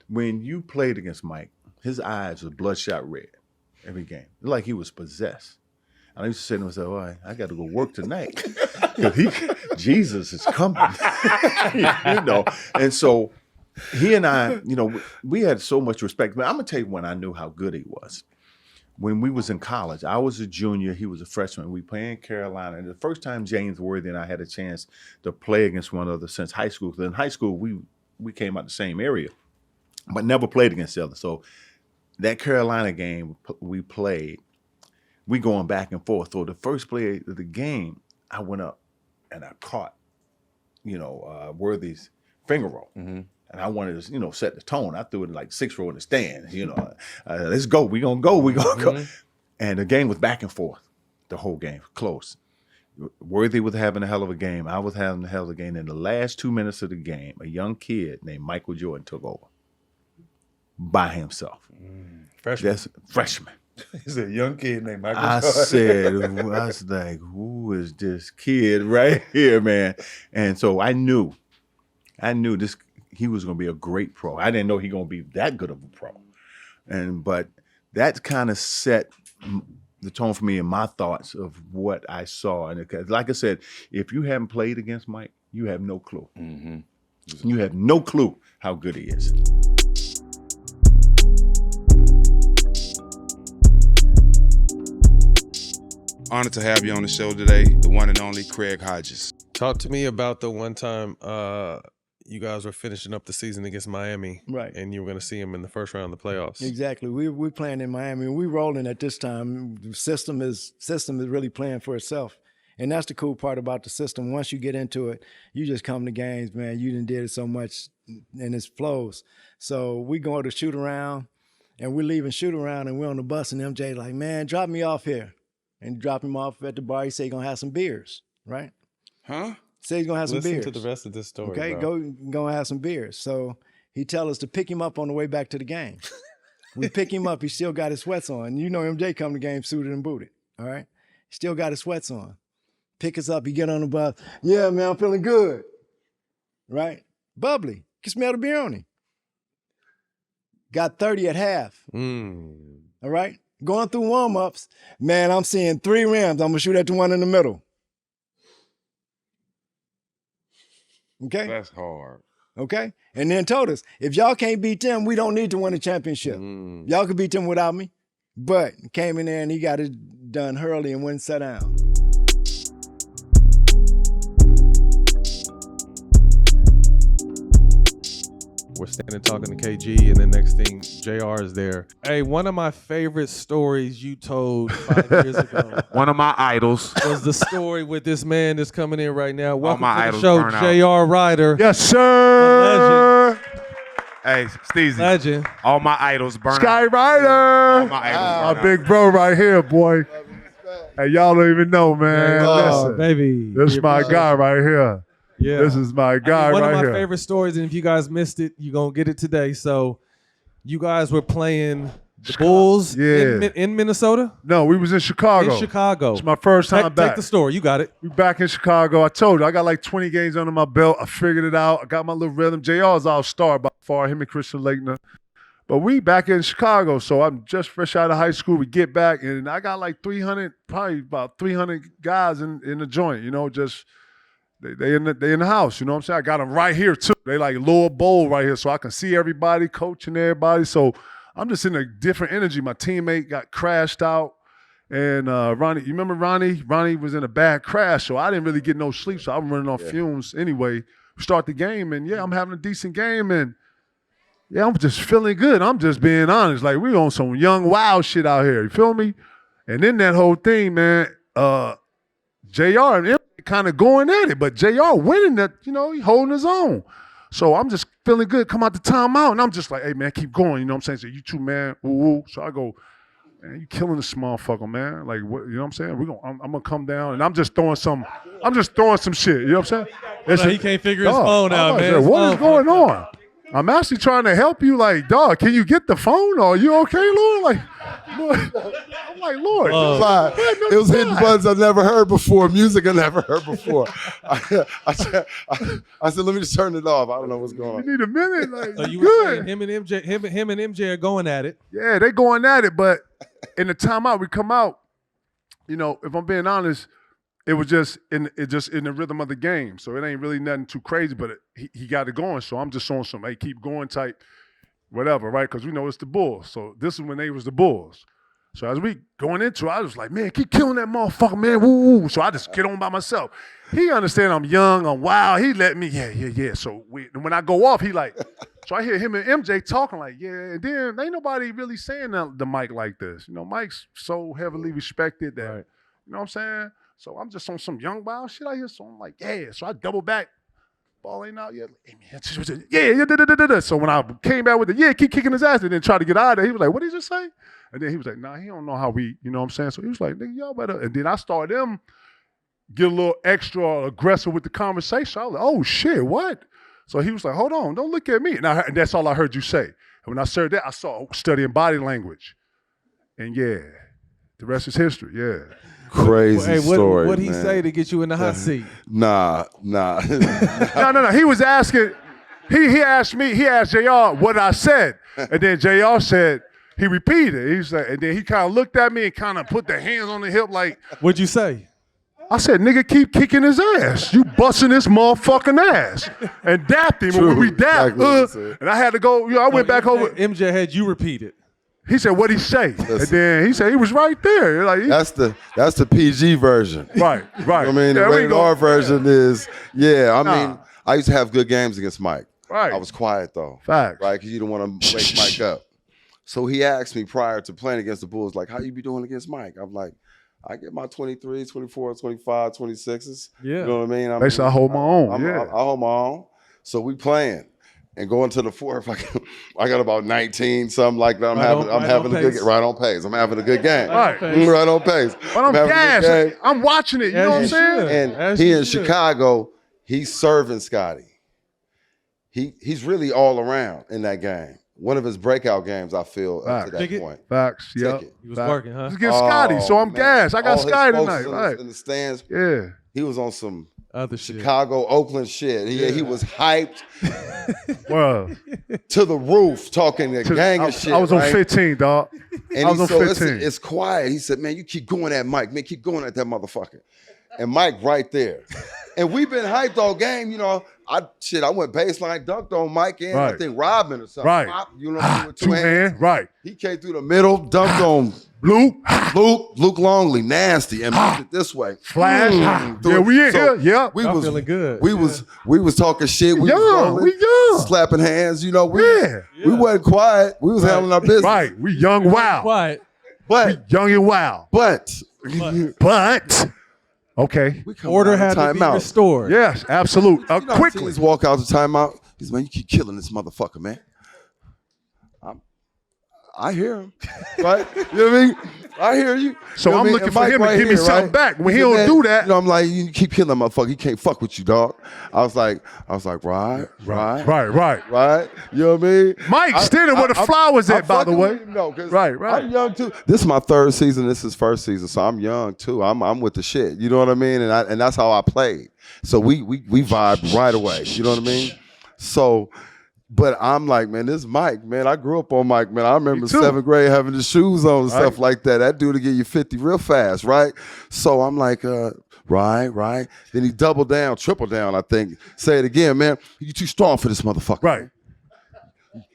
when you played against Mike, his eyes were bloodshot red every game. Like he was possessed. And I used to say to myself, all right, I got to go work tonight. Jesus is coming. You know, and so he and I, you know, we had so much respect. But I'm going to tell you when I knew how good he was. When we was in college, I was a junior, he was a freshman. We played in Carolina. And the first time James Worthy and I had a chance to play against one another since high school. Because in high school, we came out the same area, but never played against each other. So that Carolina game we played, we going back and forth. So the first play of the game, I went up and I caught, you know, Worthy's finger roll. And I wanted to, you know, set the tone. I threw it like 6-row in the stands, you know. Let's go. We're going to go. We're going to go. And the game was back and forth. The whole game, close. Worthy was having a hell of a game. I was having a hell of a game. In the last 2 minutes of the game, a young kid named Michael Jordan took over by himself. Freshman. He's a young kid named Michael I Jordan. I was like, who is this kid right here, man? And so I knew this. He was going to be a great pro. I didn't know he going to be that good of a pro. But that kind of set the tone for me in my thoughts of what I saw. And like I said, if you haven't played against Mike, you have no clue. You have no clue how good he is. Honored to have you on the show today, the one and only Craig Hodges. Talk to me about the one time you guys were finishing up the season against Miami, right? And you were going to see him in the first round of the playoffs. Exactly. We're playing in Miami. We rolling at this time. The system is really playing for itself, and that's the cool part about the system. Once you get into it, you just come to games, man. You done did it so much, and it flows. So we go to shoot around, and we're leaving shoot around, and we're on the bus, and MJ like, man, drop me off here, and drop him off at the bar. He say he gonna have some beers, right? Huh? Say he's gonna have some beers. Listen to the rest of this story. Okay, go have some beers. So he tell us to pick him up on the way back to the game. We pick him up. He still got his sweats on. You know, MJ come to the game suited and booted. All right, he still got his sweats on. Pick us up. He get on the bus. Yeah, man, I'm feeling good. Right, bubbly. Can smell the beer on him. Got 30 at half. All right, going through warm ups. Man, I'm seeing 3 rims. I'm gonna shoot at the one in the middle. Okay. That's hard. Okay. And then told us, if y'all can't beat them, we don't need to win a championship. Y'all can beat them without me. But came in there and he got it done early and went and sat down. We're standing talking to KG, and the next thing, JR is there. Hey, one of my favorite stories you told 5 years ago. One of my idols was the story with this man that's coming in right now. Welcome my to the show, JR Ryder. Yes, sir. Hey, Steezy. Legend. All my idols burn Sky out. Ryder. All my idols My burn out. big bro right here, boy. Hey, y'all don't even know, man. Oh, Listen, baby. this is my guy right here. Yeah. This is my guy one right of my here. favorite stories, and if you guys missed it, you're going to get it today. So you guys were playing the Bulls in Minnesota? No, we was in Chicago. In Chicago. It's my first time back. Take the story. You got it. We back in Chicago. I told you, I got like 20 games under my belt. I figured it out. I got my little rhythm. JR's all-star by far, him and Christian Laettner. But we back in Chicago, so I'm just fresh out of high school. We get back, and I got like 300, probably about 300 guys in the joint, you know, just they in the house, you know what I'm saying? I got them right here, too. They like lower bowl right here, so I can see everybody, coaching everybody. So I'm just in a different energy. My teammate got crashed out, and Ronnie, you remember Ronnie? Ronnie was in a bad crash, so I didn't really get no sleep, so I'm running off fumes anyway. We start the game, and I'm having a decent game, and I'm just feeling good. I'm just being honest. Like, we on some young, wild shit out here. You feel me? And then that whole thing, man, JR and MJ kind of going at it, but JR winning that, he holding his own. So I'm just feeling good. Come out the timeout, and I'm just like, hey, man, keep going. You know what I'm saying? So you too, man. Woo-woo. So I go, man, you killing this motherfucker, man. Like, what, you know what I'm saying? I'm going to come down, and I'm just throwing some shit. You know what I'm saying? He can't figure his phone out, man. What is going on? I'm actually trying to help you. Like, dog, can you get the phone? Or are you okay, Lord? Like, Lord. I'm like, Lord. It was hitting buttons I never heard before, music I never heard before. I said, let me just turn it off. I don't know what's going on. You need a minute. Like, So you were saying him and MJ are going at it. Yeah, they going at it, but in the timeout, we come out, if I'm being honest, it was just in the rhythm of the game. So it ain't really nothing too crazy, but he got it going. So I'm just on some, hey, keep going type, whatever, right? Because we know it's the Bulls. So this is when they was the Bulls. So as we going into it, I was like, man, keep killing that motherfucker, man. Woo. So I just get on by myself. He understand I'm young, I'm wild. He let me, yeah. So when I go off, he like, so I hear him and MJ talking like, yeah. And then ain't nobody really saying the mic like this. Mike's so heavily respected that, you know what I'm saying? So I'm just on some young wild shit out here. So I'm like, yeah. So I double back. Ball ain't out yet. Yeah. So when I came back with the, keep kicking his ass and then try to get out of there, he was like, what did he just say? And then he was like, nah, he don't know how we, you know what I'm saying? So he was like, nigga, y'all better. And then I started them get a little extra aggressive with the conversation. I was like, oh shit, what? So he was like, hold on, don't look at me. And that's all I heard you say. And when I said that, I saw studying body language. And the rest is history, Crazy story. What'd he say to get you in the hot seat? Nah. No. He was asking, he asked me, he asked JR what I said. And then JR said, he repeated. He said, and then he kind of looked at me and kind of put the hands on the hip like. What'd you say? I said, nigga, keep kicking his ass. You busting this motherfucking ass. And dapped him. When we dapped, and I had to go, I went back over. MJ had you repeat it. He said, what'd he say? And then he said, he was right there. Like, that's the PG version. Right. I mean, the rated R version is, I mean, I used to have good games against Mike. Right. I was quiet, though. Facts. Right, because you don't want to wake Mike up. So he asked me prior to playing against the Bulls, like, how you be doing against Mike? I'm like, I get my 23s, 24s, 25, 26s. Yeah. You know what I mean? Basically, I hold my own. I hold my own. So we playing. And going to the fourth, I got about 19, something like that. I'm having a good game. Right on pace. I'm having a good game. Right on pace. But I'm gassed. I'm watching it. You know what I'm saying? And he in Chicago, he's serving Scotty. He's really all around in that game. One of his breakout games, I feel, up to that point. Facts, yeah. He was working, huh? Just get Scotty, so I'm gassed. I got Scotty tonight. Right. In the stands. Yeah. He was on some other Chicago, Oakland shit. He was hyped well, to the roof, talking the gang and shit. I was on 15, dog. And I was on 15. It's quiet. He said, man, you keep going at Mike. Man, keep going at that motherfucker. And Mike right there. And we've been hyped all game. I went baseline, dunked on Mike and I think Robin or something. Right. Pop, with two hands. Right. He came through the middle, dunked on Luke Longley, nasty, and moved it this way. Flash. We in here. Yeah. We was feeling good. We was talking shit. We young. slapping hands. We wasn't quiet. We was handling our business. Right. We young, wild. Quiet. But young and wild. But okay. Order had to be restored. Yes, absolute. Quickly. Teams walk out the timeout. He's, man, you keep killing this motherfucker, man. I hear him, right? You know what I mean? I hear you. So You know I'm what I mean? looking And for Mike him to right give me here, something right? back. When he said, don't "Man," do that, you know, I'm like, you keep killing that motherfucker. He can't fuck with you, dog. I was like, right. You know what I mean? Mike standing where the flowers at, by the way. Right. I'm young too. This is my third season. This is first season, so I'm young too. I'm with the shit. You know what I mean? And that's how I played. So we vibed right away. You know what I mean? So. But I'm like, man, this Mike, man. I grew up on Mike, man. I remember 7th grade having the shoes on and stuff like that. That dude will give you 50 real fast, right? So I'm like, right. Then he doubled down, triple down, I think. Say it again, man. You too strong for this motherfucker. Right.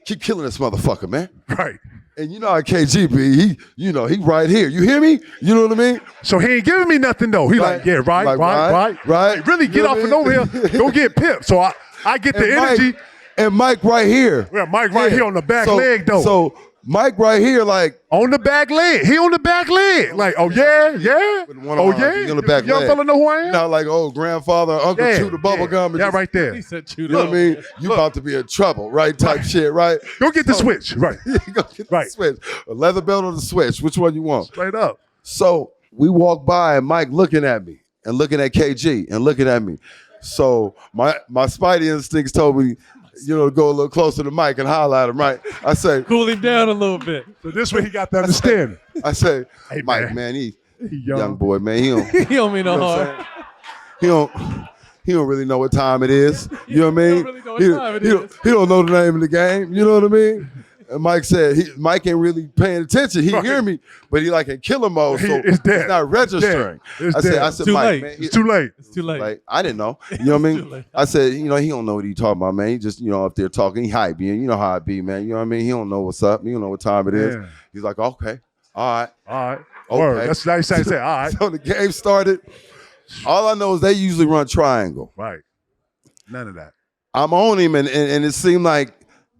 Keep killing this motherfucker, man. Right. And you know how KG be, he right here. You hear me? You know what I mean? So he ain't giving me nothing though. He like, yeah, right. Right. Really get off and over here. Don't get pimped. So I get the energy. And Mike right here. Yeah, Mike right here on the back leg though. So Mike right here, like on the back leg. He on the back leg. Like, oh yeah. Oh yeah. He on the back Young leg. fella know who I am? Not like, grandfather, uncle chew the bubble gum. Yeah, right there. He said You know what I mean? You about to be in trouble, right? Type shit, right? Go get the switch. Right. Go get the switch. A leather belt or the switch. Which one you want? Straight up. So we walk by and Mike looking at me and looking at KG and looking at me. So my spidey instincts told me, to go a little closer to Mike and holler at him, right? I say, cool him down a little bit. So this way he got to understand. I say, hey, Mike, man, he young boy, man. He don't, he don't mean no harm. He don't really know what time it is. You know what I mean? He don't know the name of the game. You know what I mean? And Mike said, Mike ain't really paying attention. He hear me, but he like in killer mode, so it's dead. He's not registering. I said, Mike, late. man, It's too late. It's too late. Like, I didn't know. You know what I mean? I said, he don't know what he talking about, man. He just, up there talking. He hype, you know how it be, man. You know what I mean? He don't know what's up. He don't know what time it is. Yeah. He's like, okay, all right. Word. That's nice. I say, all right. So the game started. All I know is they usually run triangle. Right. None of that. I'm on him, and it seemed like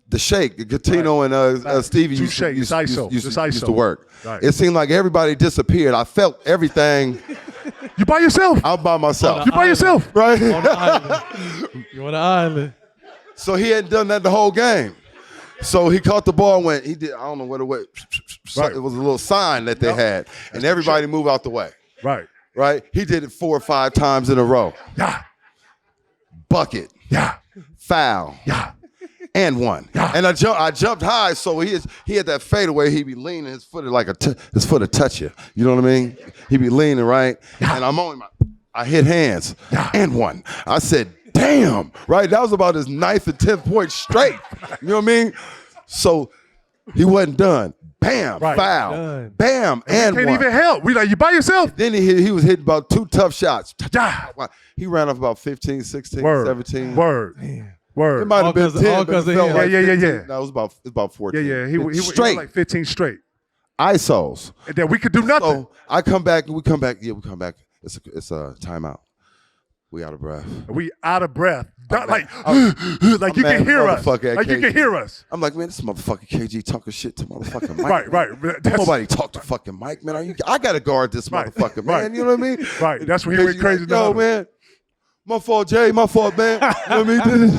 the shake, Gatino and Stevie used to work. Right. It seemed like everybody disappeared. I felt everything. You by yourself? I'm by myself. You by yourself? Right? On the island. You on the island. So he hadn't done that the whole game. So he caught the ball and went, I don't know what it was. Right. It was a little sign that they had. And everybody moved out the way. Right. Right? He did it 4 or 5 times in a row. Yeah. Bucket. Yeah. Foul. Yeah. And one. Yeah. And I jumped high, so he had that fadeaway. He'd be leaning, his foot like his foot would touch you. You know what I mean? He'd be leaning, right? Yeah. And I'm on him. I hit hands. Yeah. And one. I said, damn. Right? That was about his 9th or 10th point straight. You know what I mean? So he wasn't done. Bam, right. Foul. Done. Bam, and can't one. even help. We like, you by yourself? Then he was hitting about 2 tough shots. He ran off about 15, 16, 17. Word. It might have been 10, but it felt like 15. No, it was about 14. Yeah. He was straight. like 15 straight. ISOs. And then we could do nothing. So I come back and we come back. Yeah, we come back. It's a timeout. We out of breath. We out of breath. Like you can hear us. Like you can hear us. I'm like, man, this motherfucking KG talking shit to motherfucking Mike. Right. Nobody talk to fucking Mike, man. I gotta guard this motherfucker, man. You know what I mean? Right. That's when he went crazy. Like, yo, man. My fault, Jay. My fault, man. You know what I mean?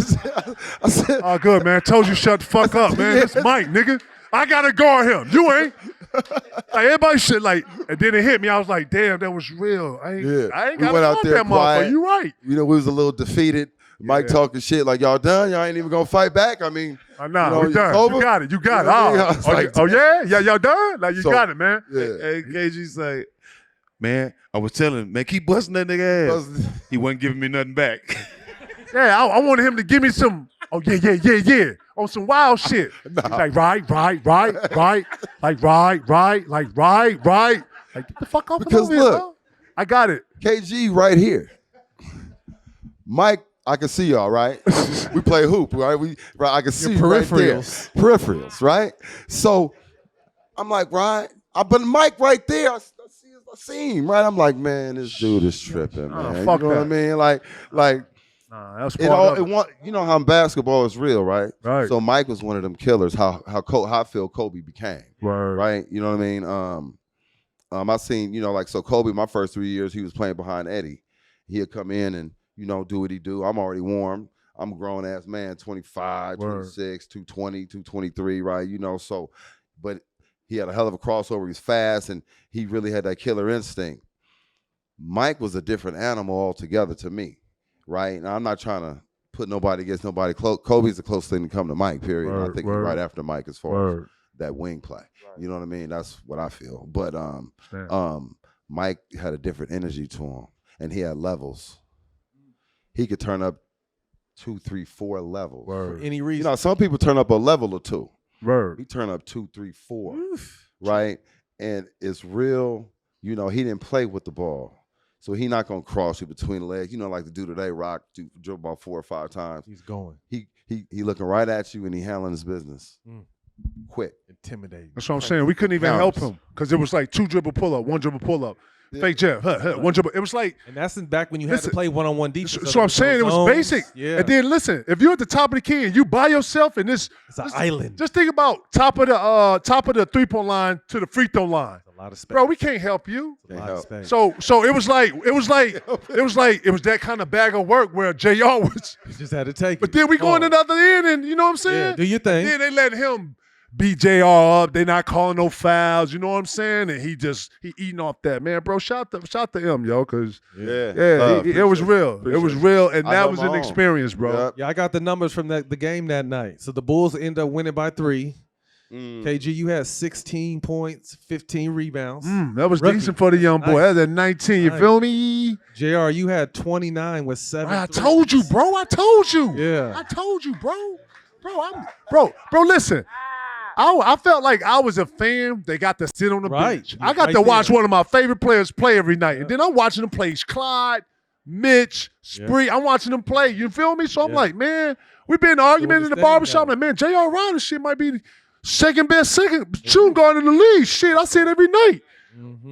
I said, oh, good, man. Told you shut the fuck up, man. It's Mike, nigga. I gotta guard him. You ain't. Like everybody shit like, and then it hit me. I was like, damn, that was real. I ain't gotta guard that motherfucker. You right. You know, we was a little defeated. Mike talking shit like, y'all done? Y'all ain't even gonna fight back? I mean, nah, we done. Over? You got it. You got it. Like, yeah? Yeah, y'all done? Like, you got it, man. Yeah. Hey, KG's like, man, I was telling him, man, keep busting that nigga ass. He wasn't giving me nothing back. Yeah, I wanted him to give me some, yeah. On some wild shit. Nah. He's like, right. Like, right. Like, get the fuck off because of here, bro. I got it. KG right here. Mike, I can see y'all, right? We play hoop, right? I can see peripherals. Right there. Peripherals, right? So I'm like, right? But Mike right there, I see him, right? I'm like, man, this dude is tripping, man. Fuck you know that. what I mean? Nah, that's part of it. You know how basketball is real, right? Right. So Mike was one of them killers. How I feel Kobe became, Word. right? You know what I mean? I seen, so Kobe, my first 3 years, he was playing behind Eddie. He'd come in and do what he do. I'm already warm. I'm a grown ass man, 25, Word. 26, 220, 223, right? So, but He had a hell of a crossover. He's fast, and he really had that killer instinct. Mike was a different animal altogether to me, right? Now, I'm not trying to put nobody against nobody. Kobe's the closest thing to come to Mike, period. I think he's right after Mike as far as that wing play. You know what I mean? That's what I feel. But Mike had a different energy to him, and he had levels. He could turn up 2, 3, 4 levels. For any reason. You know, some people turn up a level or 2. Word. He turned up 2, 3, 4. Right? And it's real, you know, he didn't play with the ball. So he not gonna cross you between the legs. You know, like the dude today, Rock, dribble about 4 or 5 times. He's going. He looking right at you and he handling his business. Quick. Intimidating. That's what I'm saying. We couldn't even help him because it was like 2 dribble pull up, 1 dribble pull up. Fake jab, 1 dribble. It was like, and that's back when you had to play one-on-one defense. So I'm saying it was basic. Yeah. And then listen, if you're at the top of the key and you by yourself and it's an island. Just think about top of the 3-point line to the free throw line. A lot of space. Bro, we can't help you. A lot of space. So it was that kind of bag of work where JR was. You just had to take it. But then we go in another end and you know what I'm saying? Yeah, do your thing. Then they let him beat JR up. They not calling no fouls. You know what I'm saying? And he eating off that, man, bro. Shout to him, yo, because it was real. It was real, and that was an experience, bro. Yeah, I got the numbers from the game that night. So the Bulls end up winning by 3. KG, you had 16 points, 15 rebounds. That was decent for the young boy. That was at 19. You feel me? JR, you had 29 with 7. I told you, bro. I told you. Yeah. I told you, bro. Bro, listen. I felt like I was a fan. They got to sit on the bench. I got to watch one of my favorite players play every night. And then I'm watching them play Clyde, Mitch, Spree. I'm watching them play. You feel me? So I'm like, man, we've been arguing in the barbershop. Like, man, J.R. Ryder shit might be second best shooting guard in the league. Shit, I see it every night.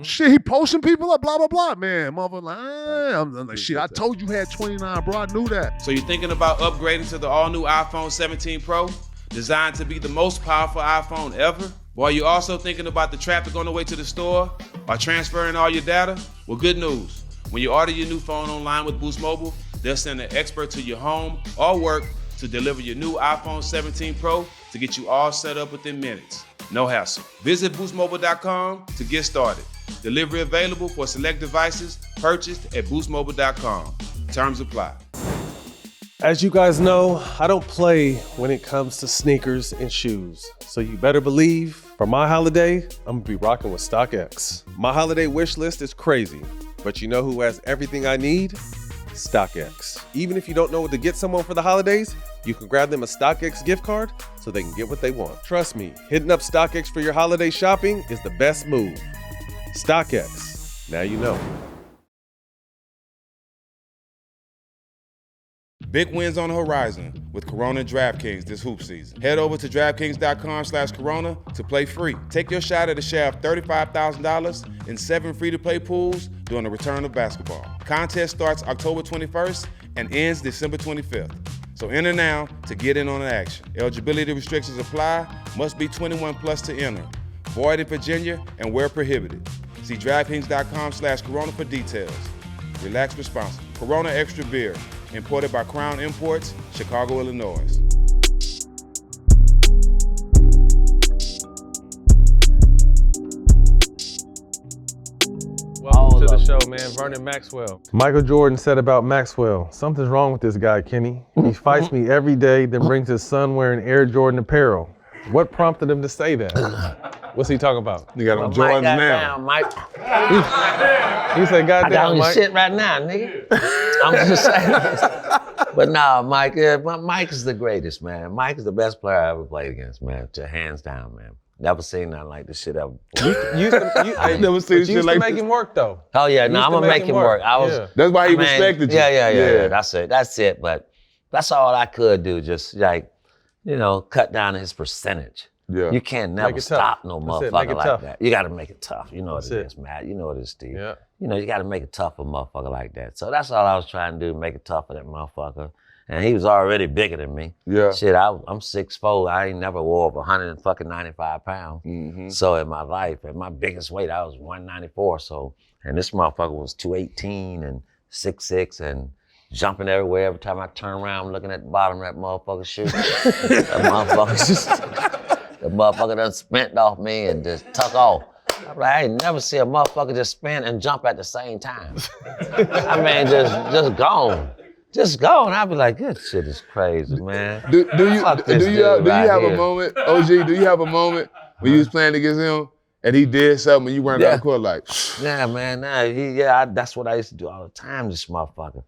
Shit, he posting people up, blah, blah, blah. Man, mother, like, I'm like, shit, I told you had 29, bro. I knew that. So you're thinking about upgrading to the all-new iPhone 17 Pro? Designed to be the most powerful iPhone ever? While you're also thinking about the traffic on the way to the store or transferring all your data? Well, good news. When you order your new phone online with Boost Mobile, they'll send an expert to your home or work to deliver your new iPhone 17 Pro to get you all set up within minutes. No hassle. Visit boostmobile.com to get started. Delivery available for select devices purchased at boostmobile.com. Terms apply. As you guys know, I don't play when it comes to sneakers and shoes. So you better believe for my holiday, I'm gonna be rocking with StockX. My holiday wish list is crazy, but you know who has everything I need? StockX. Even if you don't know what to get someone for the holidays, you can grab them a StockX gift card so they can get what they want. Trust me, hitting up StockX for your holiday shopping is the best move. StockX. Now you know. Big wins on the horizon with Corona and DraftKings this hoop season. Head over to DraftKings.com/Corona to play free. Take your shot at a share of $35,000 in 7 free-to-play pools during the return of basketball. Contest starts October 21st and ends December 25th. So enter now to get in on the action. Eligibility restrictions apply. Must be 21 plus to enter. Void in Virginia and where prohibited. See DraftKings.com/Corona for details. Relax responsibly. Corona Extra Beer. Imported by Crown Imports, Chicago, Illinois. Welcome to the show, man. Vernon Maxwell. Michael Jordan said about Maxwell, something's wrong with this guy, Kenny. He fights me every day, then brings his son wearing Air Jordan apparel. What prompted him to say that? What's he talking about? You got on Jordans now. Mike. He said, "Goddamn, I got on your Mike." shit right now, nigga. I'm just saying. But nah, Mike. Mike is the greatest, man. Mike is the best player I ever played against, man. Hands down, man. Never seen nothing like this shit ever. I never seen shit like make this. him work though. Oh yeah, no, I'm gonna make him work. That's why he respected you. Yeah. That's it. But that's all I could do. Just like, cut down his percentage. Yeah. You can't never stop no motherfucker like that. You got to make it tough. You know what it is, Matt. You know what it is, Steve. Yeah. You got to make it tough for a motherfucker like that. So that's all I was trying to do, make it tough for that motherfucker. And he was already bigger than me. Yeah. Shit, I'm 6'4". I ain't never wore over 195 pounds. Mm-hmm. So in my life, at my biggest weight, I was 194. So, and this motherfucker was 218 and 6'6" and jumping everywhere. Every time I turn around, I'm looking at the bottom of that motherfucker's shoe. That The motherfucker done spent off me and just took off. I'm like, I ain't never see a motherfucker just spin and jump at the same time. I mean, just gone. Just gone. I'd be like, this shit is crazy, man. Do you have a moment, OG? Do you have a moment when you was playing against him and he did something and you weren't on the court like? Yeah, man. That's what I used to do all the time. This motherfucker.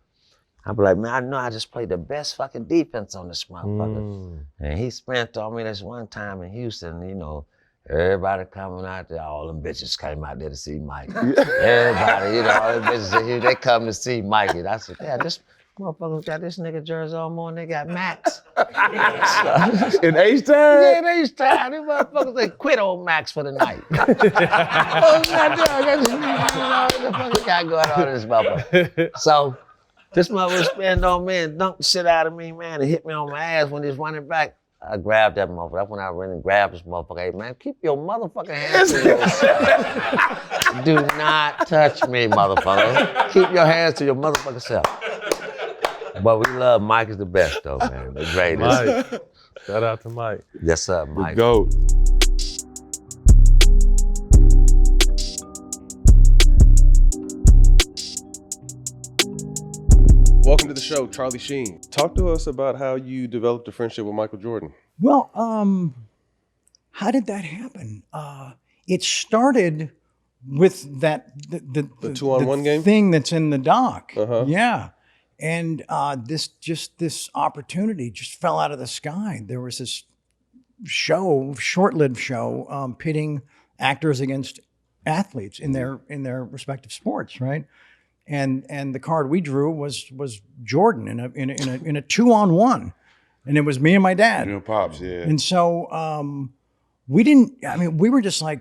I'd be like, man, I know I just played the best fucking defense on this motherfucker. And he spent on me this one time in Houston, you know. Everybody coming out there, all them bitches came out there to see Mike. Everybody, you know, all them bitches, they come to see Mike. And I said, yeah, this motherfucker got this nigga jersey on more than they got Max. In H-Time? Yeah, in H-Time. These motherfuckers, they quit on Max for the night. What the fuck got going on in this motherfucker? So, this motherfucker spent on me and dunked the shit out of me, man, and hit me on my ass when he was running back. I grabbed that motherfucker. That's when I ran and grabbed this motherfucker. Hey, man, keep your motherfucking hands to yourself. Do not touch me, motherfucker. Keep your hands to your motherfucking self. But we love Mike is the best, though, man. The greatest. Mike. Shout out to Mike. Yes, sir, Mike. The GOAT. Welcome to the show, Charlie Sheen. Talk to us about how you developed a friendship with Michael Jordan. Well, how did that happen? It started with that the 2-on-1 game thing that's in the doc. Uh-huh. Yeah, and this opportunity just fell out of the sky. There was this show, short-lived show, pitting actors against athletes in their respective sports, right? And the card we drew was Jordan in a 2-on-1, and it was me and my dad. You know, pops, yeah. And so we didn't. I mean, we were just like,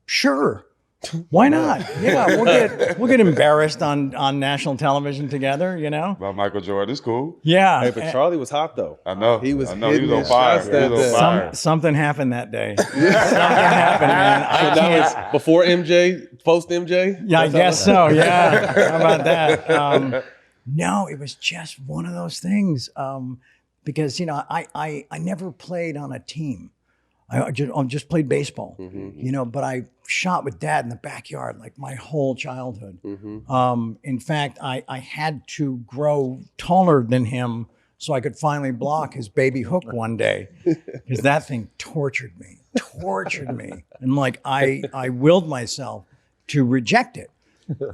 sure, why not? Yeah, we'll get embarrassed on national television together, you know. About Michael Jordan, it's cool. Yeah. Hey, but Charlie was hot though. I know. He was. He was on fire. Something happened that day. Something happened, man. So that was before MJ, post MJ. Yeah, I guess so. Yeah. How about that? No, it was just one of those things. Because you know, I never played on a team. I just played baseball. You know, but I shot with Dad in the backyard like my whole childhood. In fact, I had to grow taller than him so I could finally block his baby hook one day, because that thing tortured me. And like I willed myself to reject it.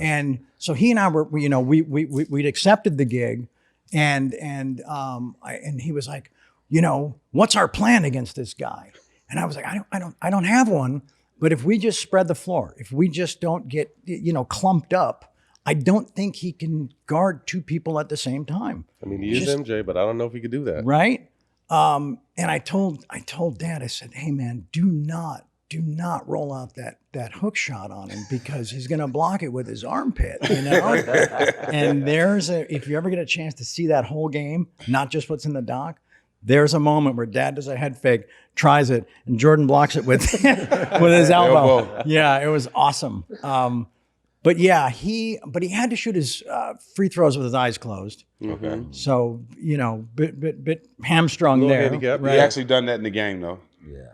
And so he and I were, you know, we'd accepted the gig, and he was like, you know, what's our plan against this guy? And I was like, I don't have one. But if we just spread the floor, if we just don't get, you know, clumped up, I don't think he can guard two people at the same time. I mean, he is MJ, but I don't know if he could do that. Right? And I told Dad, I said, hey man, do not roll out that hook shot on him, because he's gonna block it with his armpit, you know? And if you ever get a chance to see that whole game, not just what's in the doc, there's a moment where Dad does a head fake, tries it, and Jordan blocks it with his elbow. Yeah, it was awesome. But yeah, he had to shoot his free throws with his eyes closed. Okay. So, you know, bit hamstrung there. Handicap. Right? He actually done that in the game though. Yeah.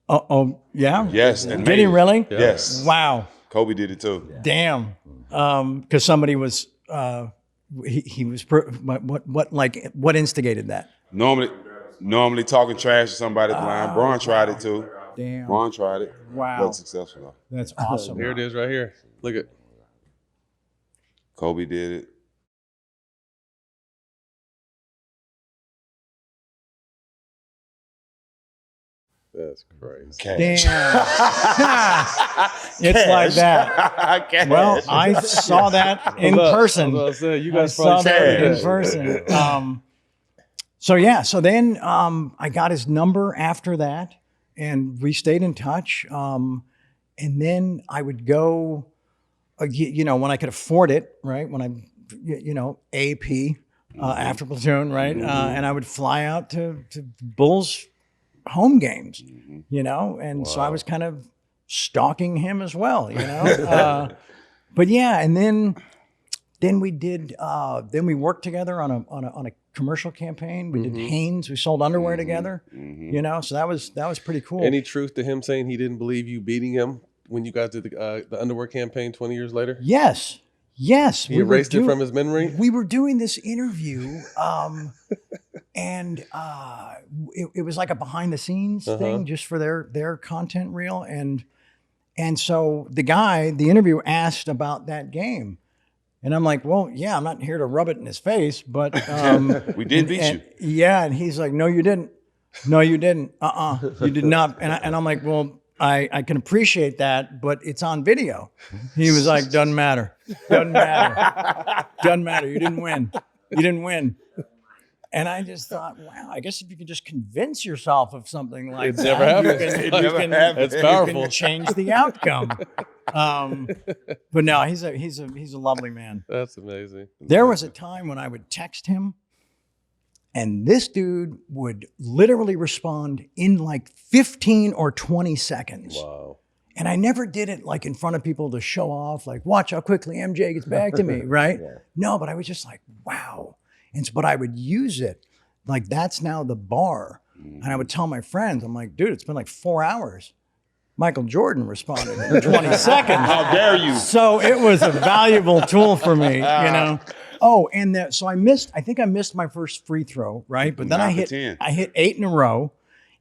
Oh, yeah? Yes. Did he really? Yeah. Yes. Wow. Kobe did it too. Yeah. Damn. Because somebody was he was what instigated that? Normally talking trash to somebody blind. Braun tried it too. Damn. Braun tried it. Wow. Wasn't successful though. That's awesome. Here it is right here. Look at Kobe did it. That's crazy. Damn. It's like that. Well, I saw that in person. You guys saw that in person. So then I got his number after that, and we stayed in touch. And then I would go, you know, when I could afford it, right? When I, you know, AP after platoon, right? And I would fly out to Bulls home games, you know? And so I was kind of stalking him as well, you know? But yeah, and then we did, then we worked together on a commercial campaign. We did Hanes. We sold underwear together. You know, so that was pretty cool. Any truth to him saying he didn't believe you beating him when you guys did the underwear campaign 20 years later? Yes. Yes. He erased it from his memory? We were doing this interview, and it was like a behind the scenes thing just for their content reel. And so the interview asked about that game. And I'm like, well, yeah, I'm not here to rub it in his face, but we did beat you. Yeah. And he's like, no, you didn't. No, you didn't. You did not. And I'm like, well, I can appreciate that, but it's on video. He was like, doesn't matter. Doesn't matter. Doesn't matter. You didn't win. You didn't win. And I just thought, wow, I guess if you can just convince yourself of something like It's that, never happened. It's powerful. You can change the outcome. But no, he's a lovely man. That's amazing. There was a time when I would text him, and this dude would literally respond in like 15 or 20 seconds. Wow. And I never did it like in front of people to show off, like, watch how quickly MJ gets back to me, right? Yeah. No, but I was just like, wow. But I would use it like that's now the bar. And I would tell my friends, I'm like, dude, it's been like 4 hours. Michael Jordan responded in 20 seconds. How dare you? So it was a valuable tool for me, you know. Oh, and so I think I missed my first free throw, right? But then I hit 8 in a row.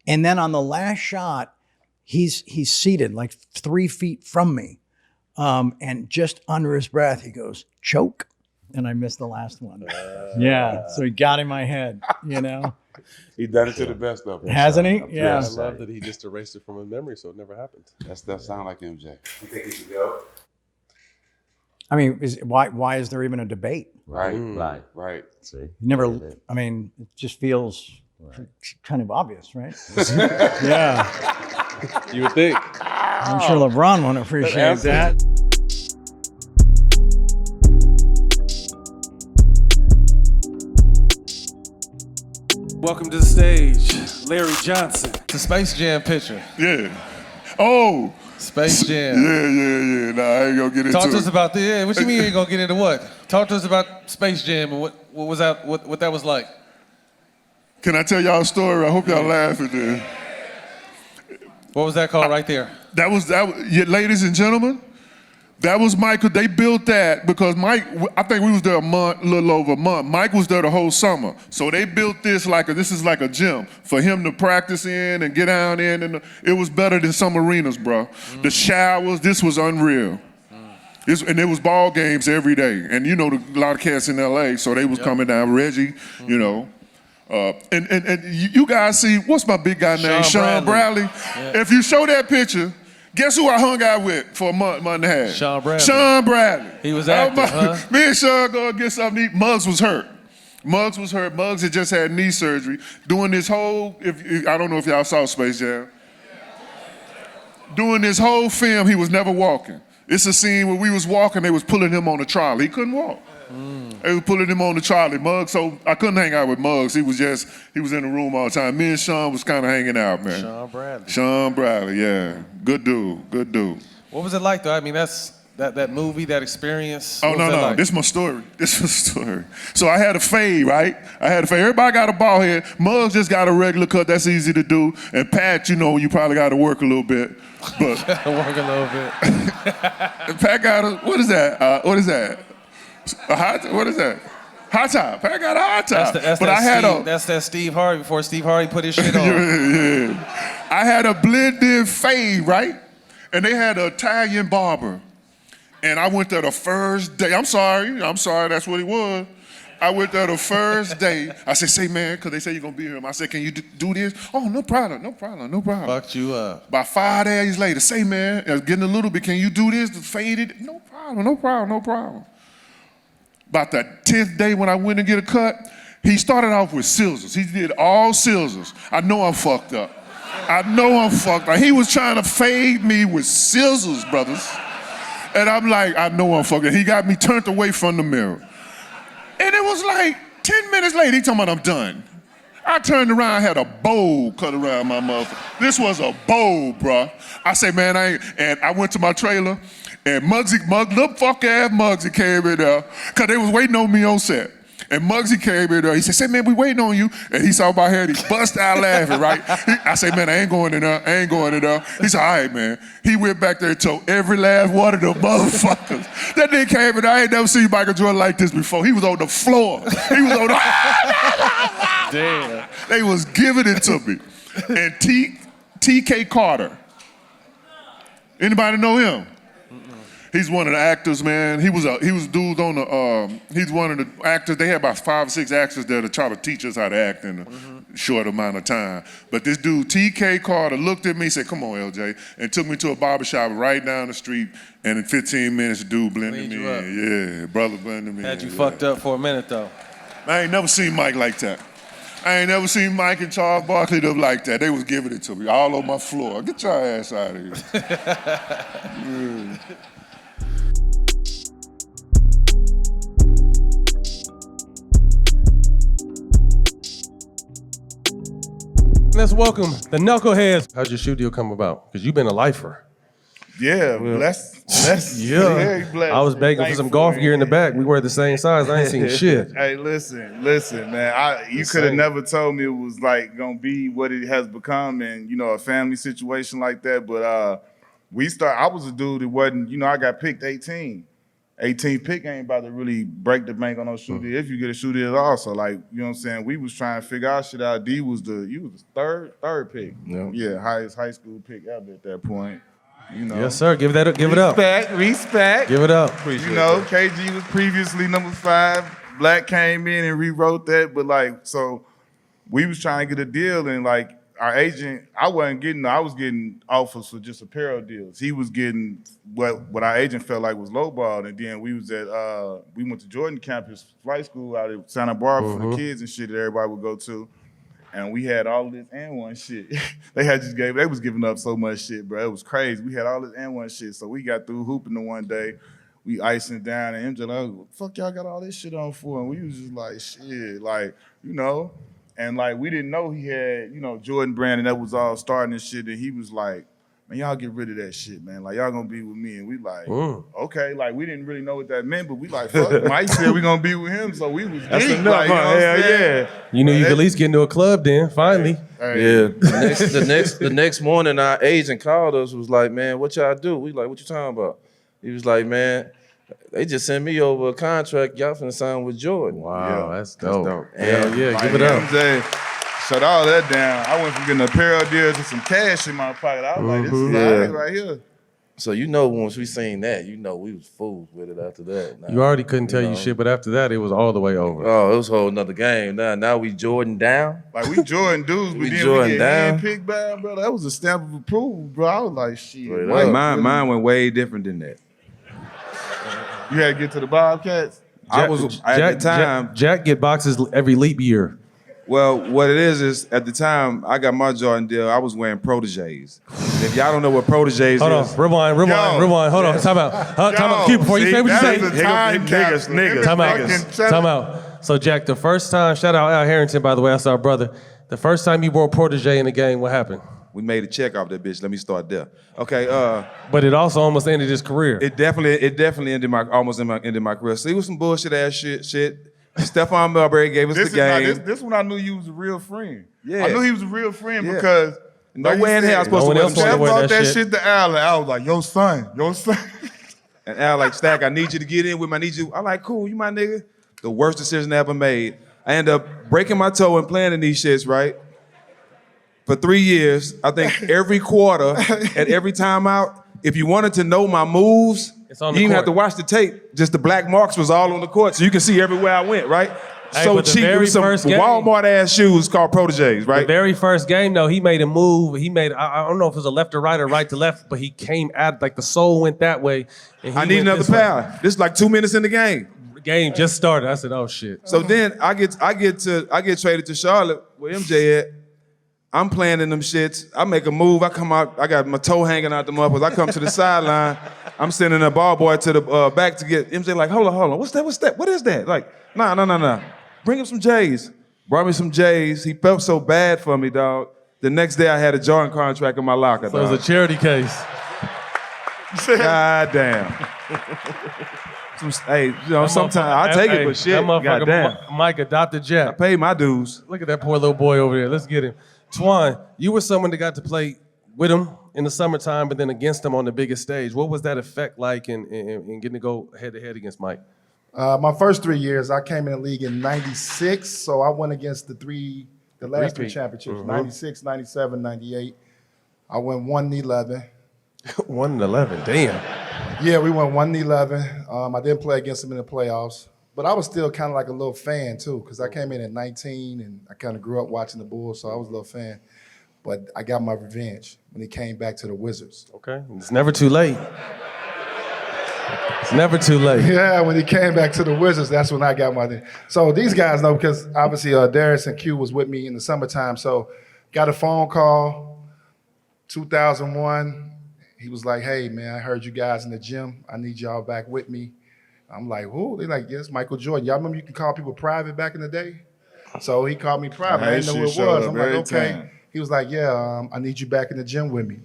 And then on the last shot, he's seated like 3 feet from me. And just under his breath, he goes, choke. And I missed the last one. Yeah. So he got in my head, you know. He done it to the best of us. Hasn't he? Yeah. I love that he just erased it from his memory, so it never happened. That sound like MJ. You think he should go? I mean, why is there even a debate? Right. See, You never. I mean, it just feels kind of obvious, right? Yeah. You would think. I'm sure LeBron wouldn't appreciate that. Welcome to the stage, Larry Johnson. The Space Jam picture. Yeah. Oh. Space Jam. Yeah. Nah, I ain't gonna get into Talk to it. us about the. Yeah, what you mean you ain't gonna get into what? Talk to us about Space Jam and what was that? What that was like. Can I tell y'all a story? I hope y'all laugh at this. What was that called right there? That was yeah, ladies and gentlemen. That was Micah. They built that because Mike, I think we was there a little over a month. Mike was there the whole summer. So they built this this is like a gym for him to practice in and get down in. And it was better than some arenas, bro. The showers, this was unreal. And it was ball games every day. And you know, a lot of cats in LA, so they was coming down. Reggie, you know. And you guys see, what's my big guy name? Sean Bradley. Yeah. If you show that picture, guess who I hung out with for a month and a half? Sean Bradley. Sean Bradley. He was active, huh? Me and Sean go get something to eat. Muggs was hurt. Muggs had just had knee surgery. Doing this whole, I don't know if y'all saw Space Jam. Doing this whole film, he was never walking. It's a scene where we was walking, they was pulling him on the trolley. He couldn't walk. They was pulling him on the trolley. Muggs, so I couldn't hang out with Muggs. He was in the room all the time. Me and Sean was kind of hanging out, man. Sean Bradley, yeah. Good dude. What was it like though? I mean, that's that movie, that experience. Oh, no. Like? This is my story. So I had a fade, right? Everybody got a bald head. Muggs just got a regular cut. That's easy to do. And Pat, you know, you probably got to work a little bit. But work a little bit. Pat got what is that? What is that? What is that? Hot top. Pat got a hot top. That's that Steve Harvey before Steve Harvey put his shit on. Yeah. I had a blended fade, right? And they had an Italian barber. And I went there the first day. I'm sorry, that's what he was. I went there the first day. I said, say, man, because they say you're going to be here. I said, can you do this? Oh, no problem. Fucked you up. About 5 days later, say, man, getting a little bit, can you do this? Faded? No problem. About the 10th day when I went to get a cut, he started off with scissors. He did all scissors. I know I'm fucked up. He was trying to fade me with scissors, brothers. And I'm like, I know I'm fucked up. He got me turned away from the mirror. And it was like 10 minutes later, he talking about I'm done. I turned around, had a bowl cut around my mouth. This was a bowl, bruh. I say, man, and I went to my trailer, and little fuck ass Muggsy came in there, because they was waiting on me on set. And Muggsy came in there. He said, "Say, man, we waiting on you." And he saw my head. He bust out laughing, right? I said, "Man, I ain't going in there. I ain't going in there." He said, "All right, man." He went back there and told every last one of them motherfuckers. That nigga came in. I ain't never seen Michael Jordan like this before. He was on the floor. He was on the... Damn. They was giving it to me. And T.K. Carter. Anybody know him? He's one of the actors, man. He was dude on the, he's one of the actors. They had about 5 or 6 actors there to try to teach us how to act in a short amount of time. But this dude, T.K. Carter, looked at me and said, "Come on, LJ," and took me to a barbershop right down the street. And in 15 minutes, the dude blended me in. Yeah, brother blended me in. Had you fucked up for a minute, though. I ain't never seen Mike like that. I ain't never seen Mike and Charles Barkley them like that. They was giving it to me all on my floor. Get your ass out of here. Let's welcome the Knuckleheads. How'd your shoe deal come about? Because you've been a lifer. Yeah, blessed. Yeah. Blessed. I was begging for some golf gear in the back. We wear the same size. I ain't seen shit. Hey, listen, man. You could have never told me it was like gonna be what it has become, and a family situation like that. But I was a dude that wasn't. I got picked 18. 18 pick ain't about to really break the bank on no shoe deal if you get a shoe deal also. Like, you know what I'm saying? We was trying to figure our shit out. You was the third pick. Yeah, highest high school pick ever at that point. Yes, sir. Give it up. Respect. Give it up. KG was previously number 5. Black came in and rewrote that. But so we was trying to get a deal, and our agent, I was getting offers for just apparel deals. He was getting what our agent felt like was lowballed. And then we went to Jordan campus flight school out at Santa Barbara for the kids and shit that everybody would go to. And we had all this N1 shit. They was giving up so much shit, bro. It was crazy. We had all this N1 shit. So we got through hooping the one day. We icing down, and MJ like, "What the fuck y'all got all this shit on for?" And we was just like, shit, And we didn't know he had, Jordan Brand, and that was all starting and shit. And he was like, "Man, y'all get rid of that shit, man. Y'all gonna be with me." And we okay. We didn't really know what that meant, but we fuck. Mike said we gonna be with him, so we was That's deep. enough, hell yeah. You knew you could at least get into a club then, finally. Yeah. The next morning, our agent called us, was like, "Man, what y'all do?" We like, "What you talking about?" He was like, "Man, they just sent me over a contract. Y'all finna sign with Jordan." Wow, that's dope. Hell yeah, give it up. MJ, shut all that down. I went from getting a apparel deal to some cash in my pocket. I was like, this is all right right here. So once we seen that, we was fools with it after that. You already couldn't tell you shit, but after that, it was all the way over. Oh, it was a whole nother game. Now we Jordan down. We Jordan dudes, but then Jordan we get down. handpicked by, bro. That was a stamp of approval, bro. I was like, shit. Mine went way different than that. You had to get to the Bobcats? I was at the time. Jack get boxes every leap year. Well, what it is at the time I got my Jordan deal. I was wearing proteges. And if y'all don't know what proteges Hold is, on, rewind. Hold on, time out. Keep before you say what you say. Niggas. Time out. So Jack, the first time, shout out Al Harrington, by the way, that's our brother. The first time you wore protege in the game, what happened? we made a check off that bitch. Let me start there. Okay. But it also almost ended his career. It definitely ended my career. So it was some bullshit ass shit. Stephon Marbury gave us the game. This one I knew you was a real friend. Yeah. I knew he was a real friend because no way in hell I was supposed to wear Steph brought that shit to Al, and I was like, your son. And Al like, Stak, I need you to get in with me. I need you. I'm like, cool, you my nigga. The worst decision I ever made. I ended up breaking my toe and playing in these shits, right? For 3 years, I think every quarter, at every timeout, if you wanted to know my moves, you didn't have to watch the tape. Just the black marks was all on the court, so you can see everywhere I went, right? Hey, so cheap. It was some Walmart-ass shoes called Proteges, right? The very first game, though, he made a move. I don't know if it was a left to right or right to left, but he came at, like the sole went that way. And I need another pair. This is like 2 minutes in the game. The game just started. I said, oh, shit. So then I get traded to Charlotte where MJ at. I'm playing in them shits. I make a move. I come out. I got my toe hanging out the motherfuckers. I come to the sideline. I'm sending a ball boy to the back to get MJ. Like, hold on. What's that? What is that? Like, nah. Bring him some J's. Brought me some J's. He felt so bad for me, dog. The next day I had a Jordan contract in my locker. So it was a charity case. God damn. Hey, sometimes I take it, but shit, That motherfucker, goddamn. Mike adopted Jack. I paid my dues. Look at that poor little boy over there. Let's get him. Twan, you were someone that got to play with him in the summertime, but then against him on the biggest stage. What was that effect like in getting to go head-to-head against Mike? My first 3 years, I came in the league in 96, so I went against the last three Repeat. championships, Mhm. 96, 97, 98. I went 1-11. 1-11, damn. Yeah, we went 1-11. I didn't play against him in the playoffs, but I was still kind of like a little fan too, because I came in at 19 and I kind of grew up watching the Bulls, so I was a little fan. But I got my revenge when he came back to the Wizards. Okay, it's never too late. It's never too late. Yeah, when he came back to the Wizards, that's when I got my thing. So these guys know, because obviously Darius and Q was with me in the summertime, so got a phone call, 2001. He was like, hey, man, I heard you guys in the gym. I need y'all back with me. I'm like, who? They're like, yes, Michael Jordan. Y'all remember you could call people private back in the day? So he called me private. I didn't know who it was. I'm like, okay. He was like, yeah, I need you back in the gym with me.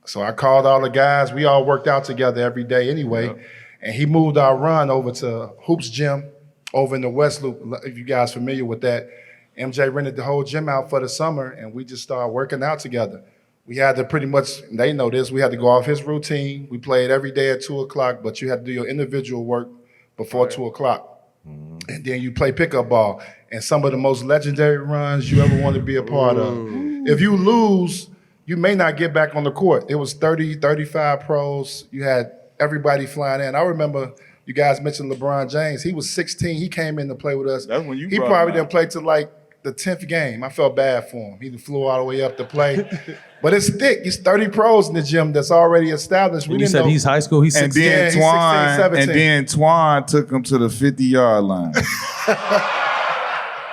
So I called all the guys. We all worked out together every day anyway. Yep. And he moved our run over to Hoops Gym over in the West Loop, if you guys familiar with that. MJ rented the whole gym out for the summer, and we just started working out together. We had to pretty much, they know this, we had to go off his routine. We played every day at 2 o'clock, but you had to do your individual work before 2 o'clock. And then you play pickup ball. And some of the most legendary runs you ever want to be a part of. If you lose, you may not get back on the court. It was 30, 35 pros. You had everybody flying in. I remember you guys mentioned LeBron James. He was 16. He came in to play with us. That's when you He brought probably him didn't play till like the 10th game. I felt bad for him. He flew all the way up to play. But it's thick. He's 30 pros in the gym that's already established. And you said he's high school, he's 16. Yeah, he's 16, 17. And then Twan took him to the 50-yard line.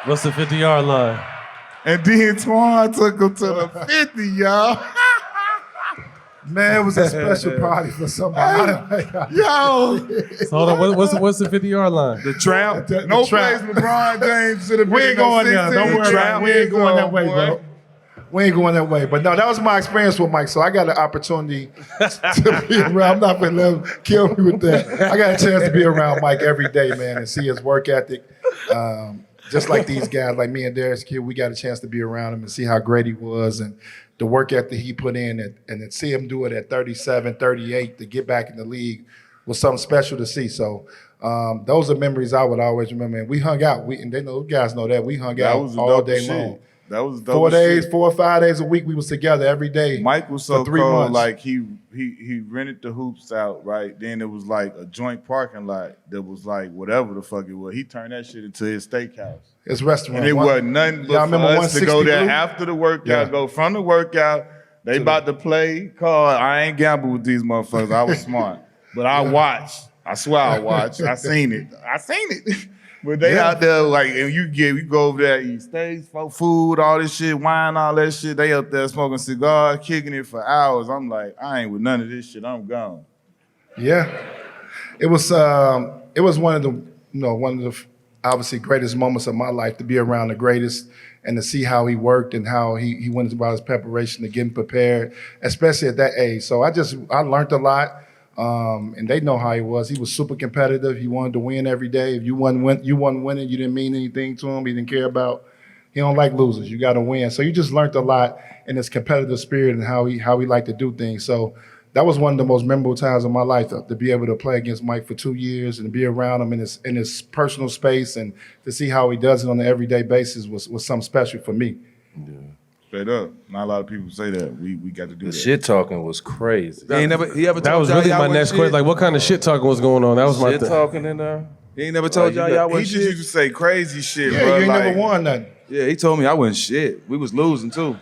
What's the 50-yard line? And then Twan took him to the 50, y'all. Man, it was a special party for somebody. Yo! So hold on, what's the 50-yard line? The trap. No place LeBron James should have been. We ain't going there. Don't worry about it. We ain't going that way, bro. We ain't going that way. But no, that was my experience with Mike. So I got an opportunity to be around. I'm not going to let him kill me with that. I got a chance to be around Mike every day, man, and see his work ethic. Just like these guys, like me and Darius Q, we got a chance to be around him and see how great he was and the work ethic he put in, and to see him do it at 37, 38 to get back in the league was something special to see. So those are memories I would always remember. And we hung out. And they know, you guys know that. We hung out all day long. That was dope 4 days, shit. 4 or 5 days a week, we was together every day. Mike was so for 3 cold, months. like he rented the hoops out, right? Then it was like a joint parking lot that was like whatever the fuck it was. He turned that shit into his steakhouse. His restaurant. And it wasn't nothing Y'all but for remember us to go there 160 Blue? after the workout, go from the workout. They about to play card. I ain't gamble with these motherfuckers. I was smart. But I watched. I swear I watched. I seen it. But they out there like, and you go over there, eat steaks, food, all this shit, wine, all that shit. They up there smoking cigars, kicking it for hours. I'm like, I ain't with none of this shit. I'm gone. Yeah, it was one of the obviously greatest moments of my life to be around the greatest and to see how he worked and how he went about his preparation to getting prepared, especially at that age. So I learned a lot. And they know how he was. He was super competitive. He wanted to win every day. If you wasn't winning, you didn't mean anything to him. He didn't care about. He don't like losers. You got to win. So you just learned a lot in his competitive spirit and how he liked to do things. So that was one of the most memorable times of my life to be able to play against Mike for 2 years and to be around him in his personal space and to see how he does it on an everyday basis was something special for me. Yeah. Straight up. Not a lot of people say that. We got to do The that. shit talking was crazy. That was really my next question. Like, what kind of shit talking was going on? That was my shit talking in there. He ain't never told y'all He wasn't just shit. used to say crazy shit, Yeah, bro. you ain't like, never won nothing. Yeah, he told me I wasn't shit. We was losing too.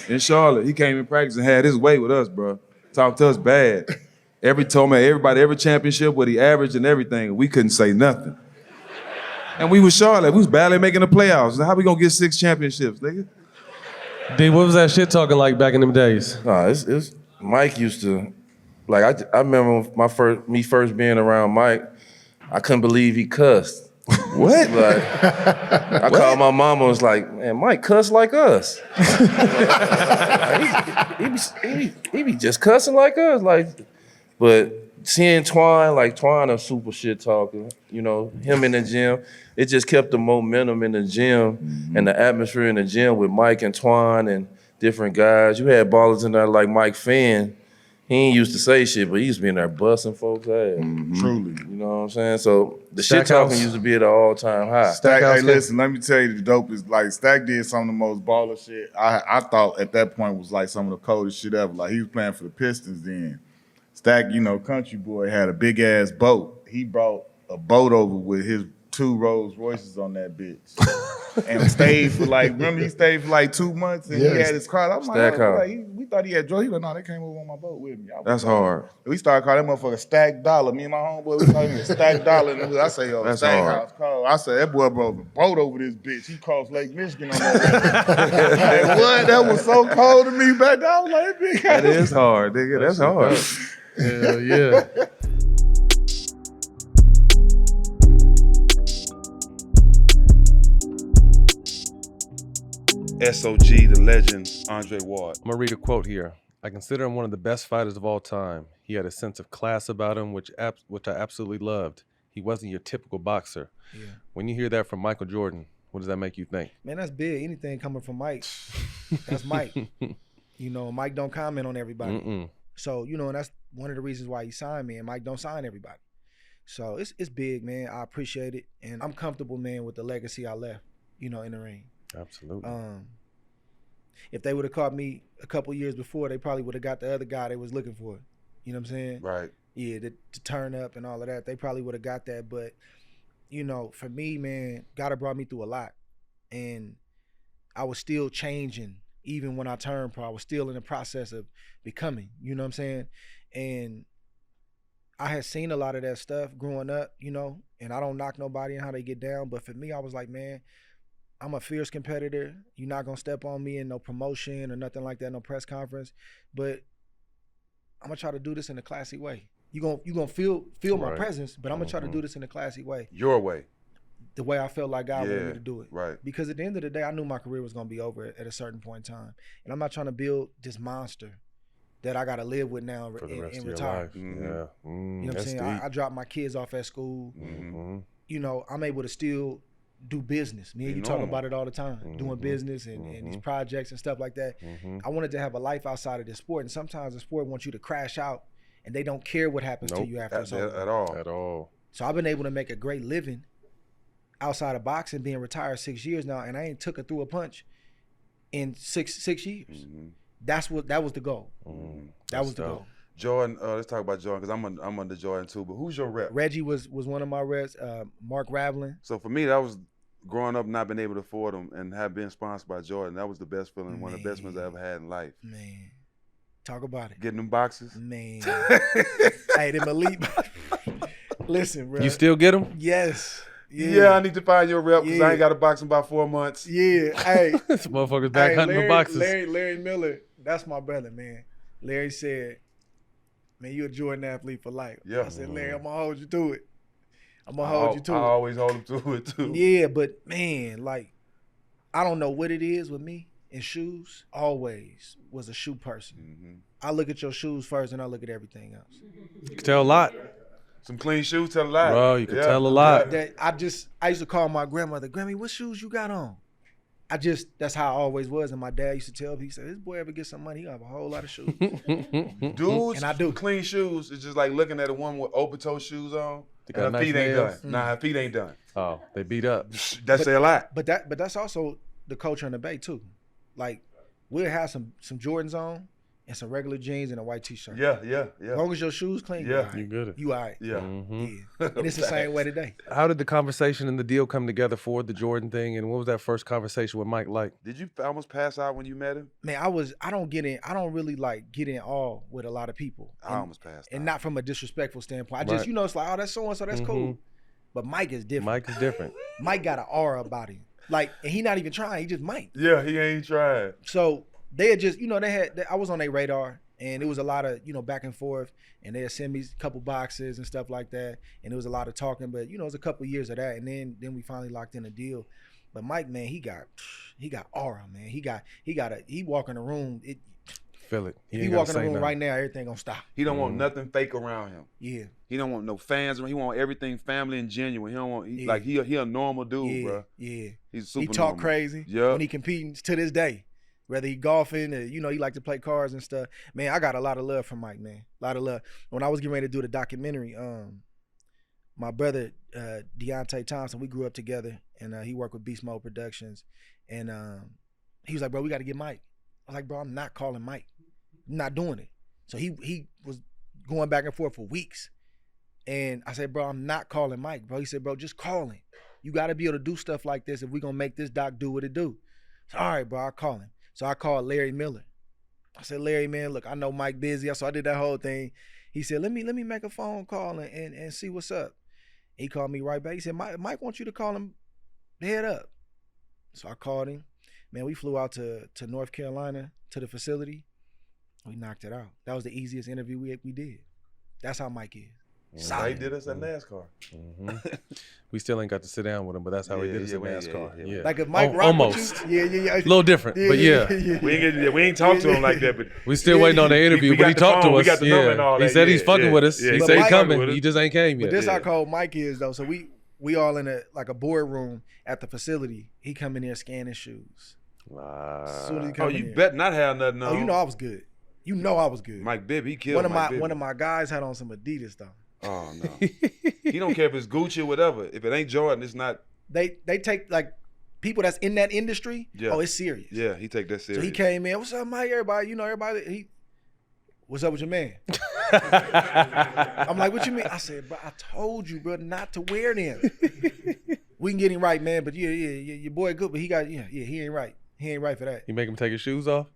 In Charlotte, he came in practice and had his way with us, bro. Talked to us bad. Every championship what he averaged and everything. We couldn't say nothing. And we was Charlotte. We was barely making the playoffs. How we gonna get 6 championships, nigga? D, what was that shit talking like back in them days? Nah, it's Mike used to, like I remember me first being around Mike, I couldn't believe he cussed. What? Like, I called my mama and was like, man, Mike cuss like us. He be just cussing like us. Like, but seeing Twine a super shit talker, you know, him in the gym, it just kept the momentum in the gym and the atmosphere in the gym with Mike and Twine and different guys. You had ballers in there like Mike Finn. He ain't used to say shit, but he used to be in there busting folks' ass. Truly. You know what I'm saying? So the Stak shit talking House. used to be at an all-time high. Stak, hey, listen, let me tell you the dopest. Like, Stak did some of the most baller shit. I thought at that point was like some of the coldest shit ever. Like, he was playing for the Pistons then. Stak, you know, country boy, had a big ass boat. He brought a boat over with his 2 Rolls Royces on that bitch. And stayed for like, remember he stayed for like 2 months and he had his car. I'm Stak House. we thought he had drugs. He was like, no, they came over on my boat with me. That's hard. We started calling that motherfucker Stak Dollar. Me and my homeboy, we called him Stak Dollar. And I say, yo, That's Stak hard. House call. I said, that boy brought a boat over this bitch. He crossed Lake Michigan on that. Like, what? That was so cold to me back then. I was like, big That is hard, nigga. That's hard. Hell yeah. SOG, the legend, Andre Ward. I'm gonna read a quote here. I consider him one of the best fighters of all time. He had a sense of class about him, which I absolutely loved. He wasn't your typical boxer. Yeah. When you hear that from Michael Jordan, what does that make you think? Man, that's big. Anything coming from Mike, that's Mike. You know, Mike don't comment on everybody. So, you know, and that's one of the reasons why he signed me, and Mike don't sign everybody. So it's big, man. I appreciate it. And I'm comfortable, man, with the legacy I left, you know, in the ring. Absolutely. If they would have caught me a couple years before, they probably would have got the other guy they was looking for. You know what I'm saying? Right. Yeah, to turn up and all of that. They probably would have got that. But, you know, for me, man, God had brought me through a lot. And I was still changing. Even when I turned pro, I was still in the process of becoming, you know what I'm saying? And I had seen a lot of that stuff growing up, you know, and I don't knock nobody and how they get down. But for me, I was like, man, I'm a fierce competitor. You're not gonna step on me in no promotion or nothing like that, no press conference. But I'm gonna try to do this in a classy way. You gonna feel my Right. presence, but I'm gonna try to do this in a classy way. Your way. The way I felt like God wanted Yeah, me to do it. right. Because at the end of the day, I knew my career was gonna be over at a certain point in time. And I'm not trying to build this monster that I gotta live with now For the and, rest and of your retire. life. Yeah. You know what I'm That's saying? deep. I dropped my kids off at school. Mm-hmm. You know, I'm able to still do business. Me and Be you talk normal. about it all the time, doing business and these projects and stuff like that. I wanted to have a life outside of this sport. And sometimes the sport wants you to crash out and they don't care what happens to you after it's over. At all. At all. So I've been able to make a great living outside of boxing, being retired 6 years now, and I ain't took a through a punch in six years. That was the goal. That was the goal. Jordan, let's talk about Jordan because I'm under Jordan too. But who's your rep? Reggie was one of my reps. Mark Ravlin. So for me, that was growing up, not being able to afford them, and have been sponsored by Jordan. That was the best feeling, one of the best ones I ever had in life. Man, talk about it. Getting them boxes. Man, hey, them elite. Listen, bro. You still get them? Yes. Yeah, I need to find your rep because I ain't got a box in about 4 months. Yeah, hey. This motherfucker's back hunting the boxes. Larry Miller, that's my brother, man. Larry said, man, you're a Jordan athlete for life. Yeah. I said, Larry, I'm going to hold you to it. I'm going to hold you to I it. always hold him to it too. Yeah, but man, like, I don't know what it is with me in shoes. Always was a shoe person. I look at your shoes first and I look at everything else. You can tell a lot. Some clean shoes tell a lot. Bro, you can tell a lot. I used to call my grandmother, Grammy, what shoes you got on? That's how I always was. And my dad used to tell me, he said, this boy ever get some money, he have a whole lot of shoes. Dudes, and I do. Clean shoes. It's just like looking at a woman with open toe shoes on. They got And her nice feet ain't nails. done. Nah, her feet ain't done. Oh, they beat up. That say a lot. But that's also the culture in the Bay too. Like, we'll have some Jordans on and some regular jeans and a white t-shirt. Yeah. As long as your shoes clean, Yeah. You good. You all right. Yeah. Yeah. And it's the same way today. How did the conversation and the deal come together for the Jordan thing? And what was that first conversation with Mike like? Did you almost pass out when you met him? Man, I don't really like get in awe with a lot of people. I almost passed and not from a disrespectful standpoint. I just, Right. you know, it's like, oh, that's so-and-so, that's cool. But Mike is different. Mike is different. Mike got an aura about him. Like, and he not even trying, he just Mike. Yeah, he ain't tried. So they had just, you know, I was on their radar and it was a lot of, you know, back and forth and they'd send me a couple boxes and stuff like that. And it was a lot of talking, but you know, it was a couple years of that. And then we finally locked in a deal. But Mike, man, he got aura, man. He walk in the room, Feel it. If you walk in the room right now, everything gonna stop. He don't want nothing fake around him. Yeah. He don't want no fans. He want everything family and genuine. He don't want like he a normal dude, bro. Yeah. He's super He talk normal. crazy. Yeah. When he competing to this day, whether he golfing or he like to play cards and stuff. Man, I got a lot of love from Mike, man. A lot of love. When I was getting ready to do the documentary, my brother Deontay Thompson, we grew up together, and he worked with Beast Mode Productions, and he was like, bro, we got to get Mike. I was like, bro, I'm not calling Mike. I'm not doing it. So he was going back and forth for weeks. And I said, bro, I'm not calling Mike, bro. He said, bro, just call him. You got to be able to do stuff like this if we're going to make this doc do what it do. So, all right, bro, I'll call him. So I called Larry Miller. I said, Larry, man, look, I know Mike busy. So I did that whole thing. He said, let me make a phone call and see what's up. He called me right back. He said, Mike wants you to call him head up. So I called him. Man, we flew out to North Carolina to the facility. We knocked it out. That was the easiest interview we did. That's how Mike is. How he did us at NASCAR. We still ain't got to sit down with him, but that's how he did us at NASCAR. Yeah. Like if Mike Rock almost. with you, yeah. A little different, but yeah. We ain't talked to him like that, but we still waiting on the interview. But he talked to us. We got the number and all that. He said he's fucking with us. He said he's coming. He just ain't came yet. But this how cold Mike is though. So we all in a boardroom at the facility. He come in there scanning shoes. Soon as he come in you there. bet not have nothing on. Oh, you know I was good. You know I was good. Mike Bibby, he killed one of my guys had on some Adidas though. Oh no. He don't care if it's Gucci or whatever. If it ain't Jordan, it's not. They take like people that's in that industry. Yeah. Oh, it's serious. Yeah, he take that serious. So he came in. What's up, Mike? Everybody. What's up with your man? I'm like, what you mean? I said, bro, I told you, bro, not to wear them. We can get him right, man. But yeah, your boy good, but he got he ain't right. He ain't right for that. You make him take his shoes off?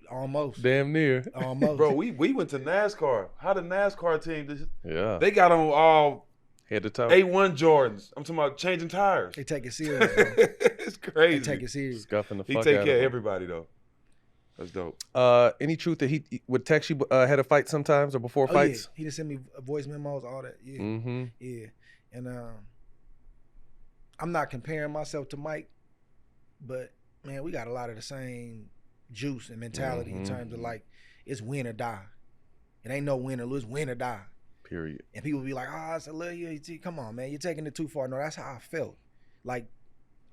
Almost. Damn near. Almost. Bro, we went to NASCAR. How the NASCAR team? Yeah. They got on all head to toe A1 Jordans. I'm talking about changing tires. They take it serious. Bro. It's crazy. They take it serious. Scuffing the fuck out He take of care of him. everybody though. That's dope. Any truth that he would text you ahead of fights sometimes or before fights? Yeah. He just sent me voice memos, all that. Yeah. Mm-hmm. Yeah. And I'm not comparing myself to Mike, but man, we got a lot of the same juice and mentality in terms of like it's win or die. It ain't no win or lose, win or die. Period. And people be like, oh, it's a little, come on, man, you're taking it too far. No, that's how I felt. Like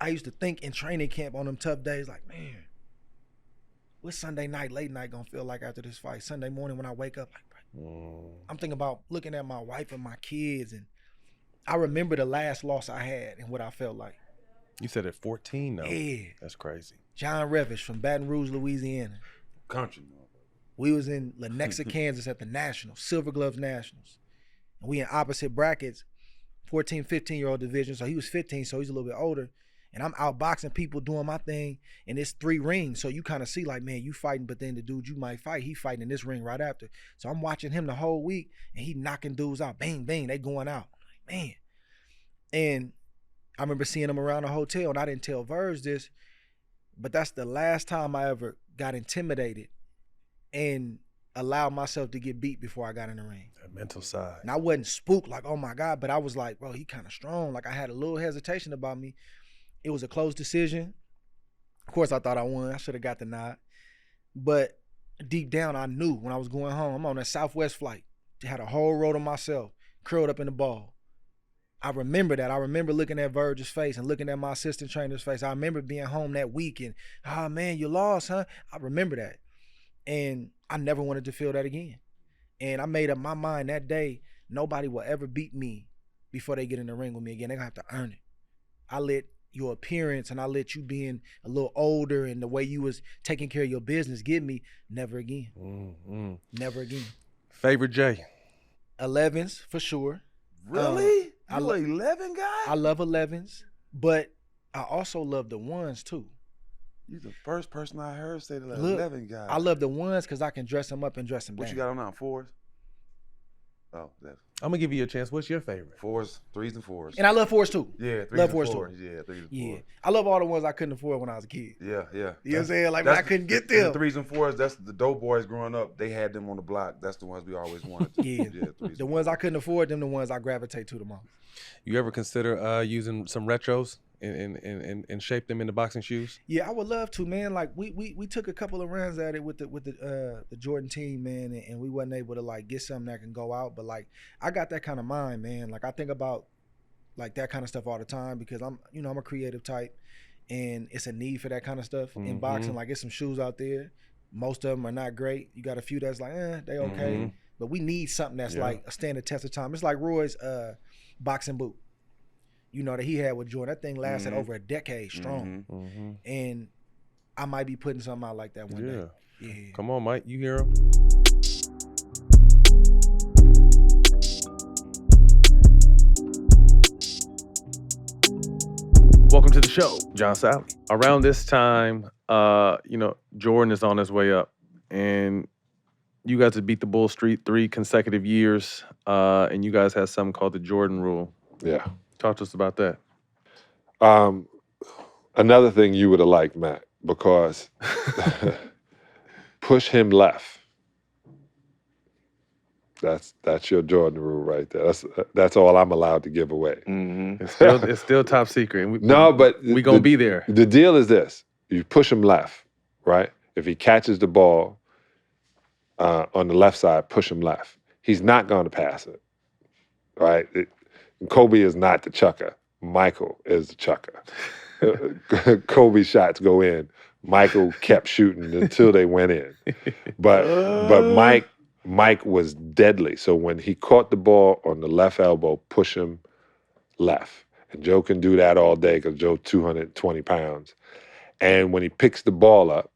I used to think in training camp on them tough days, like, man, what's Sunday night, late night gonna feel like after this fight? Sunday morning when I wake up, like, I'm thinking about looking at my wife and my kids, and I remember the last loss I had and what I felt like. You said at 14 though. Yeah. That's crazy. John Revish from Baton Rouge, Louisiana. Country. We was in Lenexa, Kansas at the Nationals, Silver Gloves Nationals. And we in opposite brackets, 14, 15-year-old division. So he was 15, so he's a little bit older. And I'm outboxing people doing my thing, and it's 3 rings. So you kind of see like, man, you fighting, but then the dude you might fight, he fighting in this ring right after. So I'm watching him the whole week, and he knocking dudes out. Bang, bang, they going out. I'm like, man. And I remember seeing him around the hotel, and I didn't tell Verge this, but that's the last time I ever got intimidated and allowed myself to get beat before I got in the ring. That mental side. And I wasn't spooked like, oh my God, but I was like, bro, he kind of strong. Like I had a little hesitation about me. It was a close decision. Of course, I thought I won. I should have got the nod. But deep down, I knew when I was going home, I'm on a Southwest flight. Had a whole row to myself, curled up in the ball. I remember that. I remember looking at Verge's face and looking at my assistant trainer's face. I remember being home that week and, oh man, you lost, huh? I remember that. And I never wanted to feel that again. And I made up my mind that day, nobody will ever beat me before they get in the ring with me again. They're gonna have to earn it. I let your appearance and I let you being a little older and the way you was taking care of your business get me, never again. Mm-hmm. Never again. Favorite J? 11s for sure. Really? You an 11 guy? I love 11s, but I also love the ones too. You're the first person I heard say the Look, 11 guy. I love the ones because I can dress them up and dress them down. What you got on now? 4s? Oh, that's. I'm gonna give you a chance. What's your favorite? 4s, 3s, and 4s. And I love 4s too. Yeah, 3s love and 4s 4s. too. Yeah, 3s and 4s. Yeah, I love all the ones I couldn't afford when I was a kid. Yeah, yeah. You know what I'm saying? Like when I couldn't get The them. 3s and 4s, that's the dope boys growing up. They had them on the block. That's the ones we always wanted. Yeah, 3s. The ones I couldn't afford, them the ones I gravitate to the most. You ever consider using some retros and shape them into boxing shoes? Yeah, I would love to, man. Like we took a couple of runs at it with the Jordan team, man, and we wasn't able to like get something that can go out. But like I got that kind of mind, man. Like I think about like that kind of stuff all the time because I'm a creative type, and it's a need for that kind of stuff in boxing. Like, it's some shoes out there. Most of them are not great. You got a few that's like, they okay. But we need something that's like a stand the test of time. It's like Roy's boxing boot, that he had with Jordan. That thing lasted over a decade strong. And I might be putting something out like that one day. Yeah. Come on, Mike. You hear him? Welcome to the show, John Salley. Around this time, Jordan is on his way up, and you guys have beat the Bull Street 3 consecutive years, and you guys have something called the Jordan Rule. Yeah. Talk to us about that. Another thing you would have liked, Matt, because push him left. That's your Jordan rule right there. That's all I'm allowed to give away. It's still top secret. But we gonna be there. The deal is this: you push him left, right? If he catches the ball on the left side, push him left. He's not going to pass it, right? Kobe is not the chucker. Michael is the chucker. Kobe's shots go in. Michael kept shooting until they went in. But Mike was deadly. So when he caught the ball on the left elbow, push him left. And Joe can do that all day because Joe's 220 pounds. And when he picks the ball up,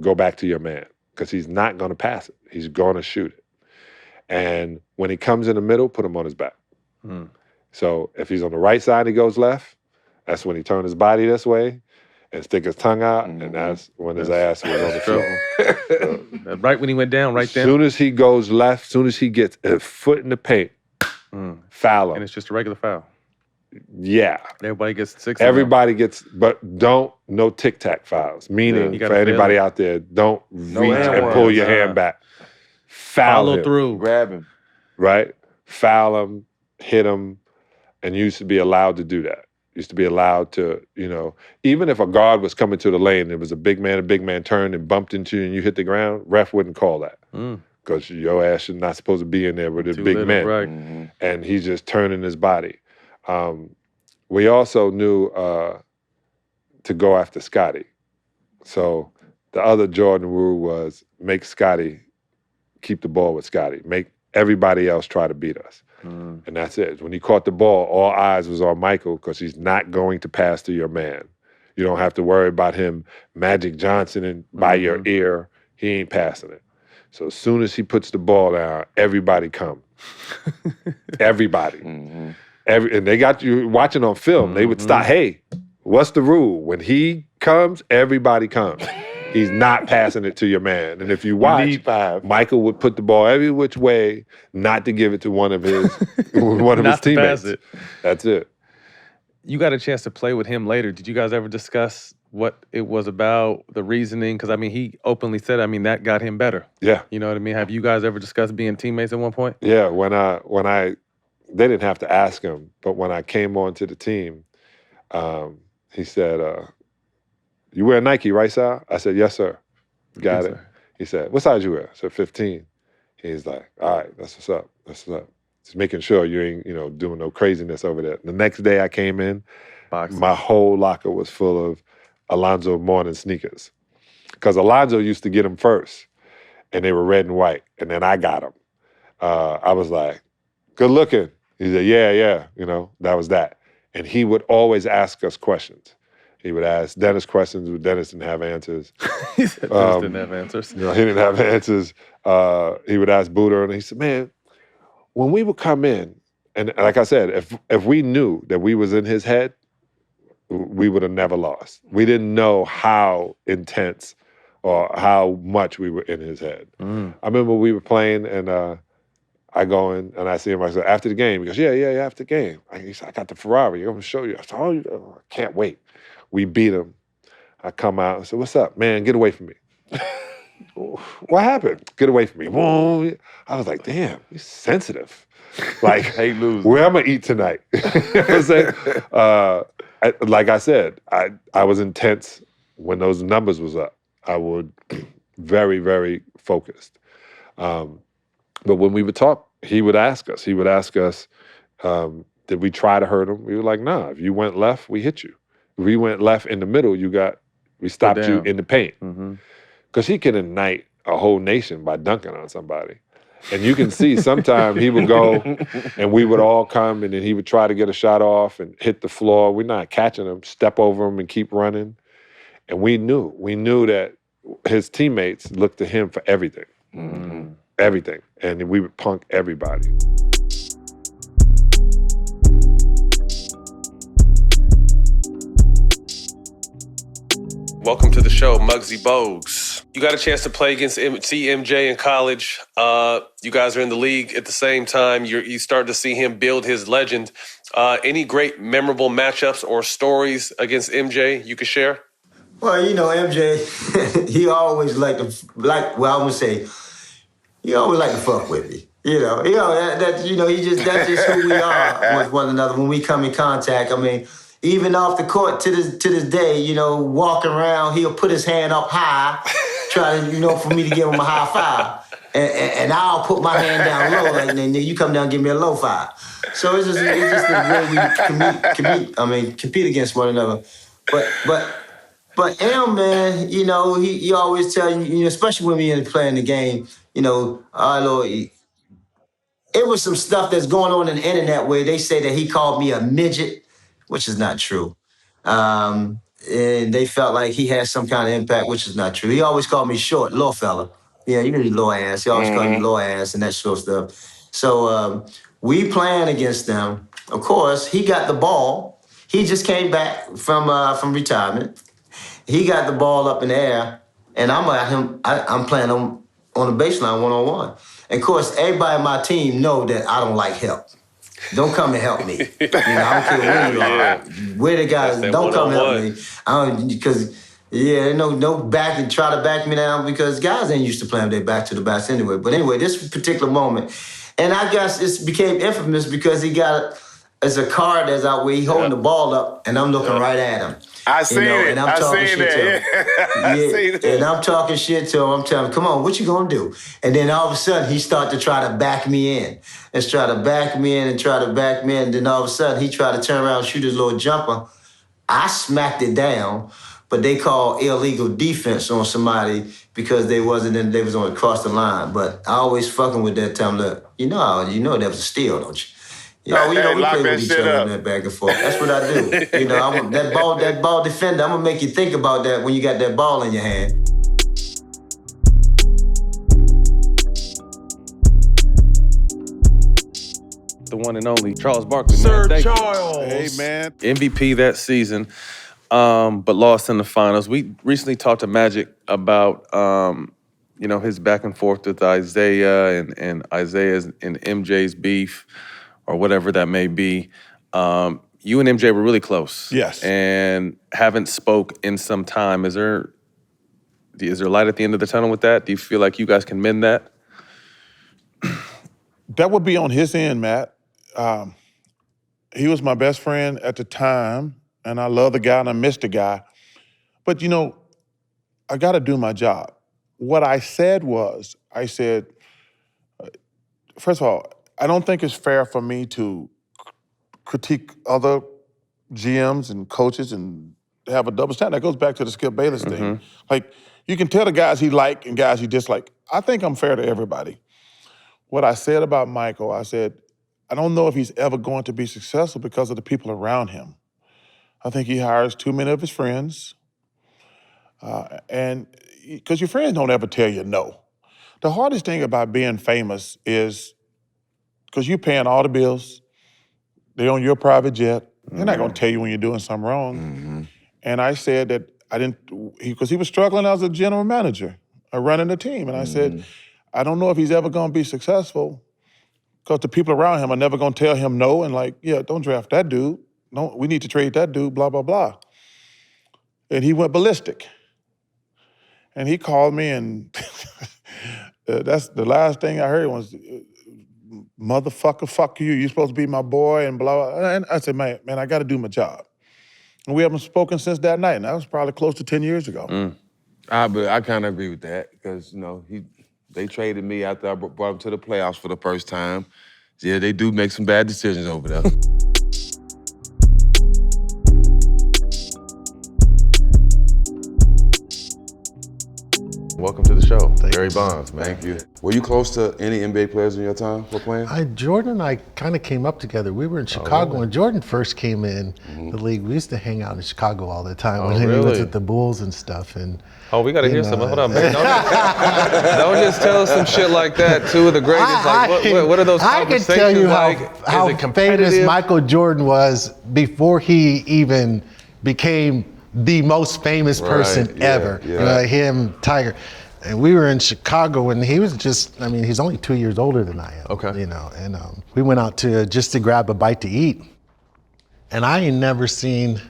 go back to your man because he's not going to pass it. He's going to shoot it. And when he comes in the middle, put him on his back. So if he's on the right side, he goes left. That's when he turns his body this way and stick his tongue out, and that's when his ass was on the floor. Right when he went down, right then? As soon as he goes left, as soon as he gets a foot in the paint, foul him. And it's just a regular foul. Yeah. Everybody gets 6. Everybody gets, but no tic-tac fouls. Meaning, for anybody out there, don't reach and pull your hand back. Foul him. Through. Grab him. Right? Foul him, hit him, and you used to be allowed to do that. Used to be allowed to, even if a guard was coming to the lane, there was a big man turned and bumped into you and you hit the ground, ref wouldn't call that. Because your ass is not supposed to be in there with a big man. Right. And he's just turning his body. We also knew to go after Scotty. So the other Jordan rule was make Scotty, keep the ball with Scotty. Make everybody else try to beat us. And that's it. When he caught the ball, all eyes was on Michael because he's not going to pass to your man. You don't have to worry about him Magic Johnson by your ear. He ain't passing it. So as soon as he puts the ball down, everybody come. Everybody. And they got you watching on film. They would stop. Hey, what's the rule? When he comes, everybody comes. He's not passing it to your man. And if you watch, Michael would put the ball every which way, not to give it to one of his his teammates. That's it. You got a chance to play with him later. Did you guys ever discuss what it was about, the reasoning? Because, he openly said, that got him better. Yeah. You know what I mean? Have you guys ever discussed being teammates at one point? Yeah. When I they didn't have to ask him, but when I came onto the team, he said, you wear Nike, right, Sal? I said, yes, sir. Got it. Sir. He said, what size you wear? I said, 15. He's like, all right, that's what's up. That's what's up. Just making sure you ain't, doing no craziness over there. The next day I came in, my whole locker was full of Alonzo Mourning sneakers. Because Alonzo used to get them first, and they were red and white, and then I got them. I was like, good looking. He said, yeah, that was that. And he would always ask us questions. He would ask Dennis questions, but Dennis didn't have answers. He said Dennis didn't have answers. He didn't have answers. He would ask Buddha, and he said, man, when we would come in, and like I said, if we knew that we was in his head, we would have never lost. We didn't know how intense or how much we were in his head. I remember we were playing, and I go in, and I see him. I said, after the game, he goes, yeah, after the game. He said, I got the Ferrari. I'm going to show you. I said, I can't wait. We beat him. I come out and said, what's up? Man, get away from me. What happened? Get away from me. I was like, damn, he's sensitive. Like, hate losing. Where I'm gonna eat tonight? You know what I'm saying? Like I said, I was intense when those numbers was up. I would very, very focused. But when we would talk, he would ask us, did we try to hurt him? We were like, nah, if you went left, we hit you. If we went left in the middle, we stopped you in the paint. Because he can ignite a whole nation by dunking on somebody. And you can see sometimes he would go and we would all come and then he would try to get a shot off and hit the floor. We're not catching him, step over him and keep running. And we knew that his teammates looked to him for everything. Everything. And we would punk everybody. Welcome to the show, Muggsy Bogues. You got a chance to play against MJ in college. You guys are in the league at the same time. You start to see him build his legend. Any great memorable matchups or stories against MJ you could share? Well, you know, MJ, he always he always like to fuck with me. That's just who we are with one another when we come in contact. I mean, even off the court to this day, walking around, he'll put his hand up high, try to, for me to give him a high five. And I'll put my hand down low, like, then you come down and give me a low five. So it's just the way we compete against one another. But M, man, he always tell you, especially when we playing the game, it was some stuff that's going on the internet where they say that he called me a midget, which is not true. And they felt like he had some kind of impact, which is not true. He always called me short, little fella. Yeah, you know, little ass. He always called me little ass and that sort of stuff. So we playing against them. Of course, he got the ball. He just came back from retirement. He got the ball up in the air, and I'm playing on the baseline one-on-one. And of course, everybody on my team know that I don't like help. Don't come and help me. I don't care where you are. Where the guys, don't come and help me. Because no back and try to back me down because guys ain't used to playing with their back to the backs anyway. But anyway, this particular moment, and I guess it became infamous because he got it's a card that's out where he holding the ball up, and I'm looking right at him. I seen it. And I'm talking shit to him. I seen it. And I'm talking shit to him. I'm telling him, come on, what you gonna do? And then all of a sudden, he started to try to back me in. And try to back me in and try to back me in. And then all of a sudden, he tried to turn around and shoot his little jumper. I smacked it down, but they called illegal defense on somebody because they was on across the line. But I always fucking with that time. Look, you know that was a steal, don't you? We play with each other and that back and forth. That's what I do. That ball defender, I'm gonna make you think about that when you got that ball in your hand. The one and only Charles Barkley. Sir man. Charles. Hey, man. MVP that season, but lost in the finals. We recently talked to Magic about his back and forth with Isiah and Isaiah's and MJ's beef, or whatever that may be. You and MJ were really close. Yes. And haven't spoke in some time. Is there light at the end of the tunnel with that? Do you feel like you guys can mend that? That would be on his end, Matt. He was my best friend at the time, and I love the guy and I miss the guy. But, I got to do my job. What I said, first of all, I don't think it's fair for me to critique other GMs and coaches and have a double standard. That goes back to the Skip Bayless thing. Like, you can tell the guys he like and guys he dislike. I think I'm fair to everybody. What I said about Michael, I said, I don't know if he's ever going to be successful because of the people around him. I think he hires too many of his friends. And because your friends don't ever tell you no. The hardest thing about being famous is because you're paying all the bills. They're on your private jet. They're not going to tell you when you're doing something wrong. And I said that I didn't, because he was struggling as a general manager, running the team. And I said, I don't know if he's ever going to be successful because the people around him are never going to tell him no and don't draft that dude. No, we need to trade that dude, blah, blah, blah. And he went ballistic. And he called me and that's the last thing I heard was, motherfucker, fuck you. You're supposed to be my boy and blah, blah. And I said, man, I got to do my job. And we haven't spoken since that night, and that was probably close to 10 years ago. But I kind of agree with that because, they traded me after I brought him to the playoffs for the first time. Yeah, they do make some bad decisions over there. Welcome to the show, Barry Bonds, man. Thank you. Were you close to any NBA players in your time for playing? Jordan and I kind of came up together. We were in Chicago when Jordan first came in the league. We used to hang out in Chicago all the time when he was at the Bulls and stuff. And we got to hear something. Hold on, man. Don't just tell us some shit like that. Two of the greatest. What are those conversations like? I can tell you how famous Michael Jordan was before he even became the most famous person ever. Him, Tiger. And we were in Chicago and he was he's only 2 years older than I am. Okay. And we went out just to grab a bite to eat. And I ain't never seen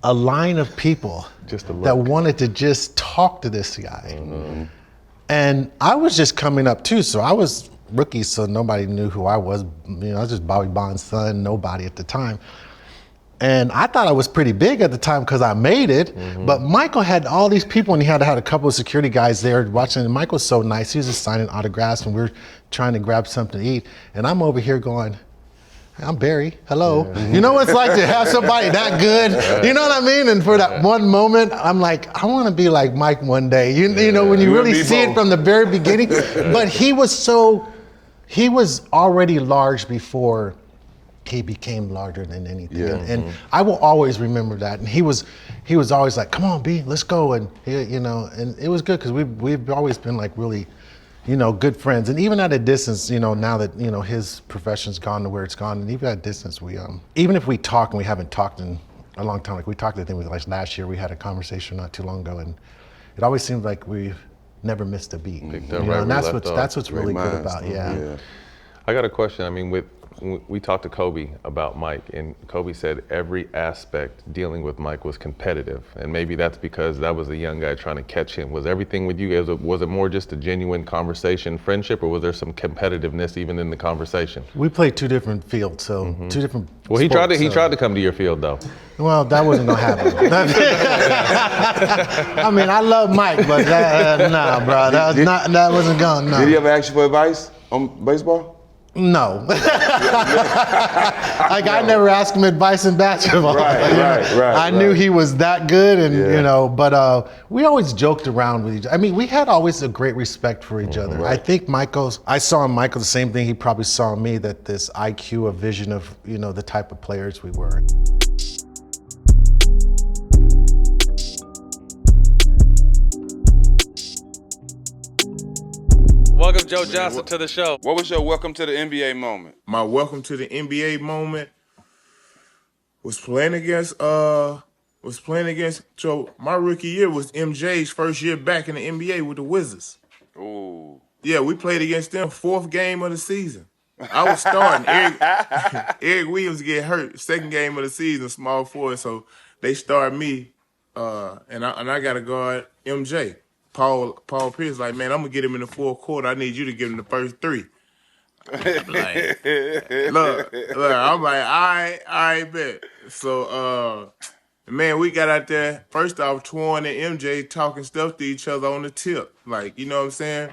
a line of people that wanted to just talk to this guy. Mm-hmm. And I was just coming up too, so I was rookie, so nobody knew who I was. I was just Bobby Bond's son, nobody at the time. And I thought I was pretty big at the time because I made it, but Michael had all these people and he had a couple of security guys there watching, and Michael's so nice. He was just signing autographs and we were trying to grab something to eat. And I'm over here going, I'm Barry, hello. You know what it's like to have somebody that good? You know what I mean? And for that one moment, I'm like, I want to be like Mike one day. You know, when you really see it from the very beginning. But he was already large before he became larger than anything. And I will always remember that. And he was always like, come on, B, let's go. And and it was good because we've always been like really, good friends. And even at a distance, now that, his profession's gone to where it's gone, and even at a distance, we, even if we talk and we haven't talked in a long time, like we talked, I think like last year, we had a conversation not too long ago, and it always seems like we've never missed a beat. And that's what's really good about, I got a question. I mean, we talked to Kobe about Mike, and Kobe said every aspect dealing with Mike was competitive, and maybe that's because that was a young guy trying to catch him. Was everything with you guys, was it more just a genuine conversation, friendship, or was there some competitiveness even in the conversation? We played two different fields, so two different Well, he tried to come to your field, though. Well, that wasn't gonna happen. I mean, I love Mike, but nah, bro, that wasn't going. No. Did he ever ask you for advice on baseball? No. I never asked him advice in basketball. I knew he was that good, and but we always joked around with each other. I mean, we had always a great respect for each other. I think I saw in Michael the same thing he probably saw in me, that this IQ, a vision of, the type of players we were. Welcome, Joe Johnson, to the show. What was your welcome to the NBA moment? My welcome to the NBA moment was playing against so my rookie year was MJ's first year back in the NBA with the Wizards. Ooh. Yeah, we played against them, 4th game of the season. I was starting. Eric Williams get hurt, 2nd game of the season, small forward, so they started me, and I got to guard MJ. Paul Pierce like, man, I'm gonna get him in the 4th quarter. I need you to give him the first 3. Look, I'm like, all right, bet. So, man, we got out there. First off, Twan and MJ talking stuff to each other on the tip, like, you know what I'm saying?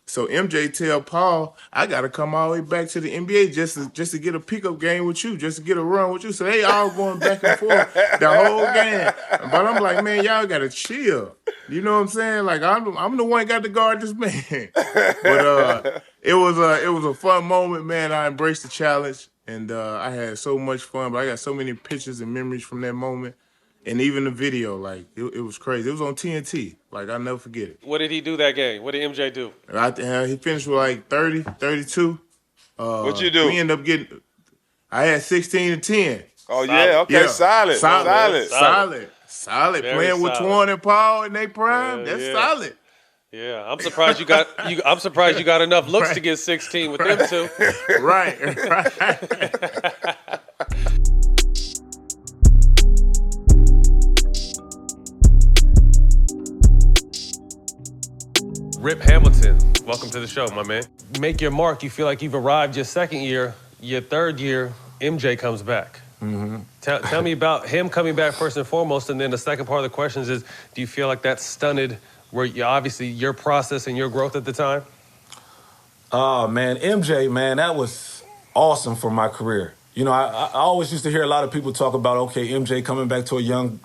So MJ tell Paul, I gotta come all the way back to the NBA just to get a pickup game with you, just to get a run with you. So they all going back and forth the whole game. But I'm like, man, y'all gotta chill. You know what I'm saying? Like I'm the one got to guard this man. But it was a fun moment, man. I embraced the challenge, and I had so much fun. But I got so many pictures and memories from that moment. And even the video, like, it was crazy. It was on TNT. Like, I'll never forget it. What did he do that game? What did MJ do? He finished with, like, 30, 32. What'd you do? We ended up getting – I had 16 and 10. Oh, yeah? Okay, yeah. Solid. Playing Very with solid. Twan and Paul in their prime, that's solid. Yeah, I'm surprised you got enough looks to get 16 with them two. Right. Rip Hamilton, welcome to the show, my man. Make your mark. You feel like you've arrived your second year. Your third year, MJ comes back. Mm-hmm. Tell me about him coming back first and foremost, and then the second part of the questions is, do you feel like that stunted obviously your process and your growth at the time? Oh, man, MJ, man, that was awesome for my career. You know, I always used to hear a lot of people talk about, okay, MJ coming back to a young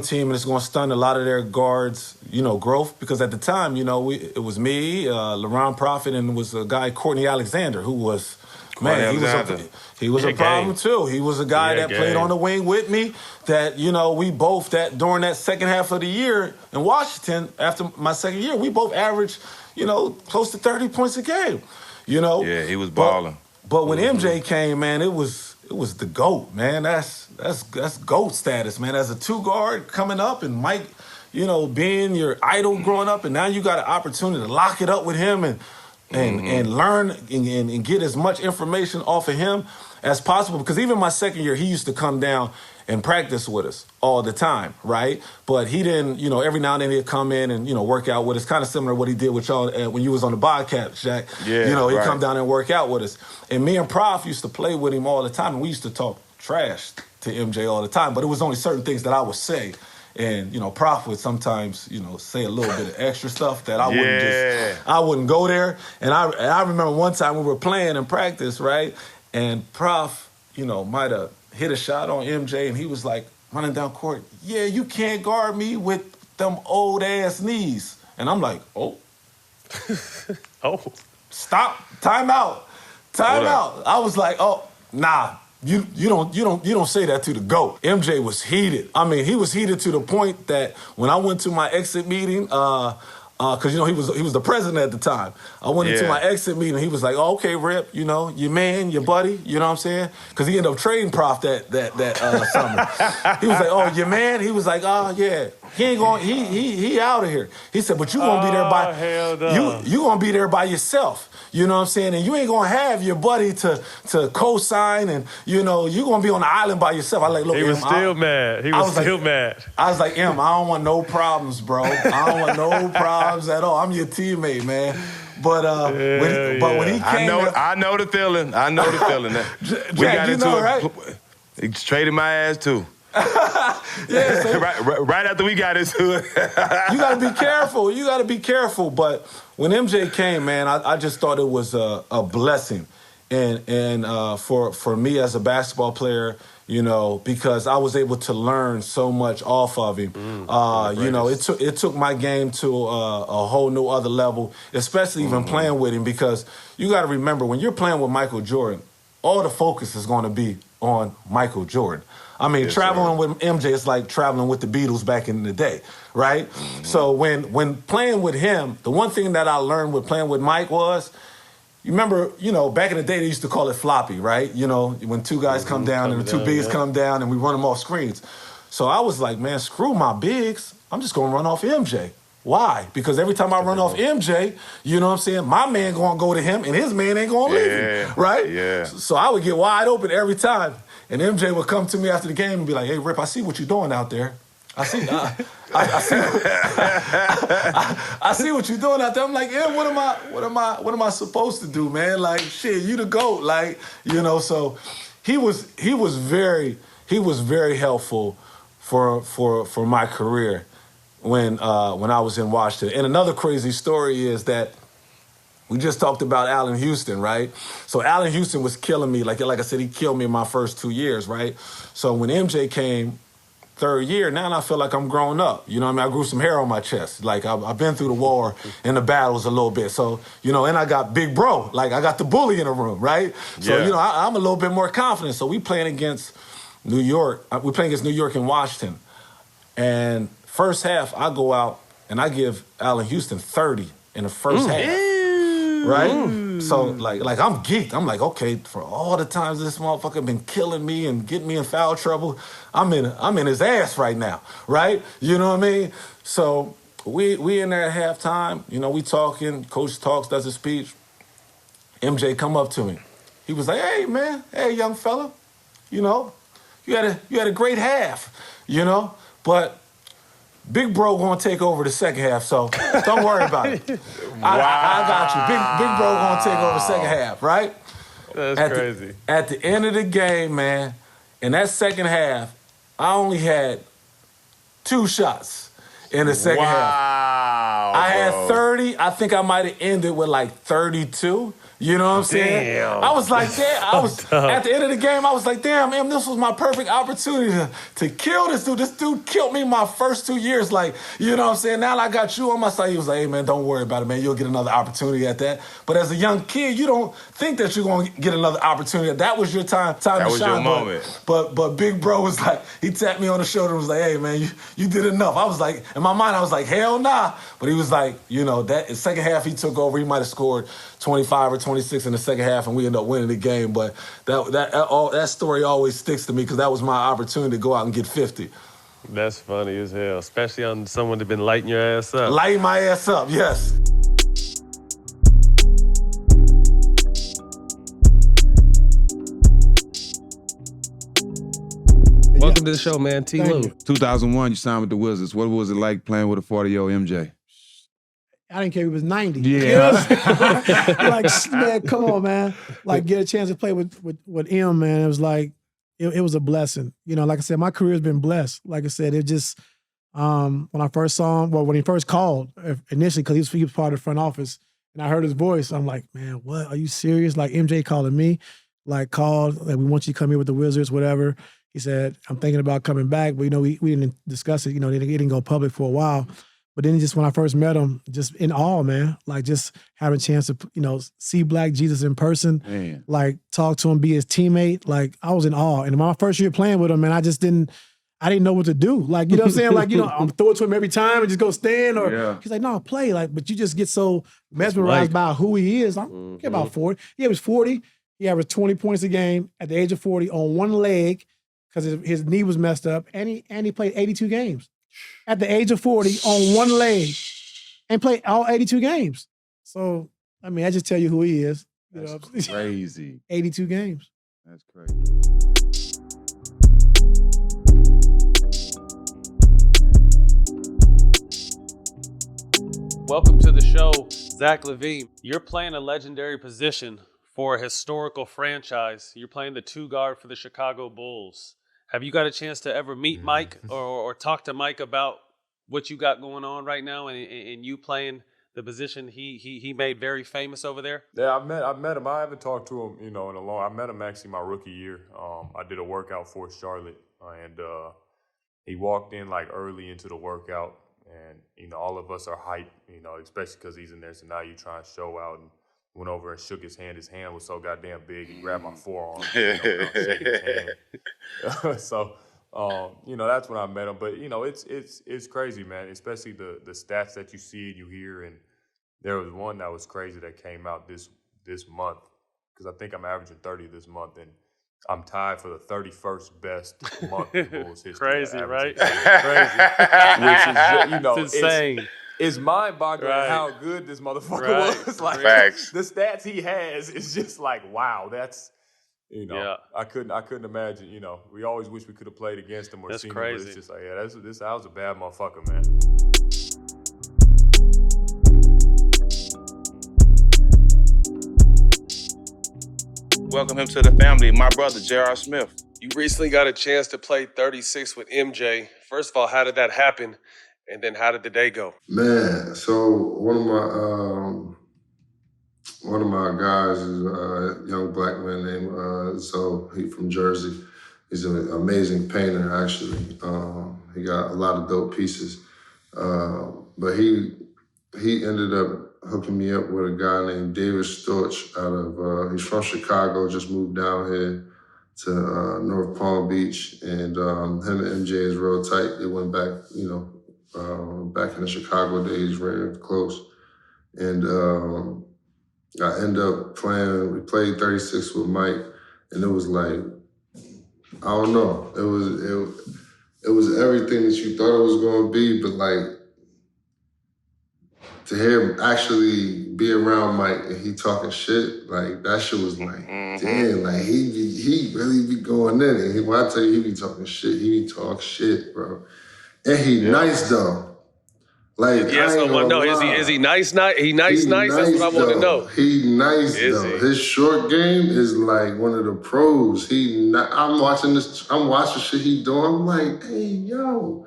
team and it's going to stun a lot of their guards, you know, growth. Because at the time, you know, it was me, LaRon Prophet, and it was a guy, Courtney Alexander, who was, man, he was a problem too. He was a guy that played on the wing with me that, you know, we both, during that second half of the year in Washington, after my second year, we both averaged, you know, close to 30 points a game, you know. Yeah, he was balling. But when MJ came, man, it was the GOAT, man. That's GOAT status, man. As a two guard coming up and Mike, you know, being your idol growing up, and now you got an opportunity to lock it up with him and learn and get as much information off of him as possible. Because even my second year, he used to come down and practice with us all the time, right? But he didn't, you know, every now and then he'd come in and, you know, work out with us. Kind of similar to what he did with y'all when you was on the Bobcat, Shaq. Yeah, you know, he'd come down and work out with us. And me and Prof used to play with him all the time, and we used to talk trash to MJ all the time. But it was only certain things that I would say. And, you know, Prof would sometimes, you know, say a little bit of extra stuff that I wouldn't go there. And I remember one time we were playing in practice, right? And Prof, you know, might have hit a shot on MJ, and he was like running down court, yeah, you can't guard me with them old ass knees. And I'm like, oh. Stop, time out. I was like, oh, nah. You don't say that to the GOAT. MJ was heated. I mean, he was heated to the point that when I went to my exit meeting, because you know he was the president at the time. I went into my exit meeting. He was like, oh, "Okay, Rip, you know your man, your buddy, you know what I'm saying?" Because he ended up trading Prof that summer. He was like, "Oh, your man." He was like, "Oh yeah, he ain't going. He out of here." He said, "But you gonna be there by you gonna be there by yourself." You know what I'm saying? And you ain't gonna have your buddy to co-sign, and you know you gonna be on the island by yourself. I like, look. He was still mad. He was still mad. I was like, I don't want no problems, bro. I don't want no problems at all. I'm your teammate, man. But when he came, I know the feeling. I know the feeling. We got into it. Right? He traded my ass too. Yeah, so right after we got into it. You gotta be careful. You gotta be careful. But when MJ came, man, I just thought it was a blessing, and for me as a basketball player, you know, because I was able to learn so much off of him. You know, it took my game to a whole new other level, especially even playing with him, because you got to remember when you're playing with Michael Jordan, all the focus is going to be on Michael Jordan. I mean, traveling with MJ is like traveling with the Beatles back in the day, right? So when playing with him, the one thing that I learned with playing with Mike was, you remember, you know, back in the day they used to call it floppy, right? You know, when two guys come down and the two bigs come down and we run them off screens. So I was like, man, screw my bigs. I'm just going to run off MJ. Why? Because every time I run off MJ, you know what I'm saying, my man going to go to him and his man ain't going to leave him, right? Yeah. So I would get wide open every time. And MJ would come to me after the game and be like, hey, Rip, I see what you're doing out there. I see what you're doing out there. I'm like, yeah, what am I supposed to do, man? Like, shit, you the GOAT. Like, you know, so he was very helpful for my career when I was in Washington. And another crazy story is that we just talked about Allen Houston, right? So Allen Houston was killing me. Like I said, he killed me in my first 2 years, right? So when MJ came, third year, now I feel like I'm grown up. You know what I mean? I grew some hair on my chest. Like, I've been through the war and the battles a little bit. So, you know, and I got big bro. Like, I got the bully in the room, right? So, you know, I'm a little bit more confident. So we playing against New York. We playing against New York and Washington. And first half, I go out and I give Allen Houston 30 in the first half. Right? So, like I'm geeked. I'm like, okay, for all the times this motherfucker been killing me and getting me in foul trouble, I'm in his ass right now, right? You know what I mean? So we in there at halftime, you know, we talking, coach talks, does a speech. MJ come up to me. He was like, hey, man, hey, young fella, you know, you had a great half, you know, but Big Bro gonna take over the second half, so don't worry about it. I got you. Big Bro gonna take over the second half, right? That's crazy. At the end of the game, man, in that second half, I only had 2 shots in the second half. I had 30. I think I might have ended with like 32. You know what I'm saying? Damn. I was like, damn. At the end of the game, I was like, damn, man, this was my perfect opportunity to kill this dude. This dude killed me my first 2 years. Like, you know what I'm saying? Now I got you on my side. He was like, hey, man, don't worry about it, man. You'll get another opportunity at that. But as a young kid, you don't think that you're going to get another opportunity. That was your time to shine. That was your moment. But Big Bro was like, he tapped me on the shoulder and was like, hey, man, you did enough. I was like, in my mind, I was like, hell nah. But he was like, you know, that second half he took over, he might have scored 25 or 26 in the second half, and we ended up winning the game. But that story always sticks to me because that was my opportunity to go out and get 50. That's funny as hell, especially on someone that's been lighting your ass up. Lighting my ass up, yes. Welcome to the show, man. T. Thank Lou. you. 2001, you signed with the Wizards. What was it like playing with a 40-year-old MJ? I didn't care if he was 90. Yeah. You know what I'm saying? Like, man, come on, man. Like, get a chance to play with M, man. It was like, it was a blessing. You know, like I said, my career's been blessed. Like I said, it just, when I first saw him, well, when he first called, initially, because he was part of the front office, and I heard his voice, I'm like, man, what? Are you serious? Like, MJ calling me, like, called, like, we want you to come here with the Wizards, whatever. He said, I'm thinking about coming back, but, you know, we didn't discuss it. You know, it didn't go public for a while. But then just when I first met him, just in awe, man, like just having a chance to, you know, see Black Jesus in person, Man. like talk to him, be his teammate, like I was in awe. And my first year playing with him, man, I didn't know what to do. Like, you know what I'm saying? Like, you know, I'm throwing to him every time and just go stand or he's like, no, play. Like, but you just get so mesmerized by who he is. I don't care about 40. He was 40. He averaged 20 points a game at the age of 40 on one leg because his knee was messed up. And he played 82 games. At the age of 40 on one leg and play all 82 games. So, I mean, I just tell you who he is. You know, Crazy. 82 games. That's crazy. Welcome to the show, Zach LaVine. You're playing a legendary position for a historical franchise. You're playing the 2 guard for the Chicago Bulls. Have you got a chance to ever meet Mike or talk to Mike about what you got going on right now and you playing the position he made very famous over there? Yeah, I met him. I haven't talked to him, you know, in a long. I met him actually my rookie year. I did a workout for Charlotte, and he walked in like early into the workout, and you know, all of us are hyped, you know, especially because he's in there. So now you try and show out and. Went over and shook his hand. His hand was so goddamn big, he grabbed my forearm. You know, when I was shaking his hand. So, you know, that's when I met him. But you know, it's crazy, man. Especially the stats that you see and you hear. And there was one that was crazy that came out this month because I think I'm averaging 30 this month, and I'm tied for the 31st best month in Bulls history. Crazy, right? Crazy. Which is, you know, it's insane. It's mind-boggling how good this motherfucker was. Like Facts. The stats he has is just like, wow, that's, you know, I couldn't imagine. You know, we always wish we could have played against him or That's seen crazy. him, but it's just like, yeah, I was a bad motherfucker, man. Welcome him to the family, my brother, J.R. Smith. You recently got a chance to play 36 with MJ. First of all, how did that happen? And then how did the day go? Man, so one of my guys is a young black man named Zoe. He's from Jersey. He's an amazing painter, actually. He got a lot of dope pieces. But he ended up hooking me up with a guy named David Storch out of, he's from Chicago, just moved down here to North Palm Beach. And him and MJ is real tight. They went back, you know, back in the Chicago days, very close. And I ended up playing, we played 36 with Mike, and it was like, I don't know, it was everything that you thought it was gonna be, but like, to hear him actually be around Mike and he talking shit, like that shit was like, damn, like he really be going in. And when I tell you he be talking shit, he be talk shit, bro. And he nice though. Like, yes, I want to know. Is he nice? He nice? That's what I want to know. He nice though. His short game is like one of the pros. I'm watching shit he doing. I'm like, hey, yo.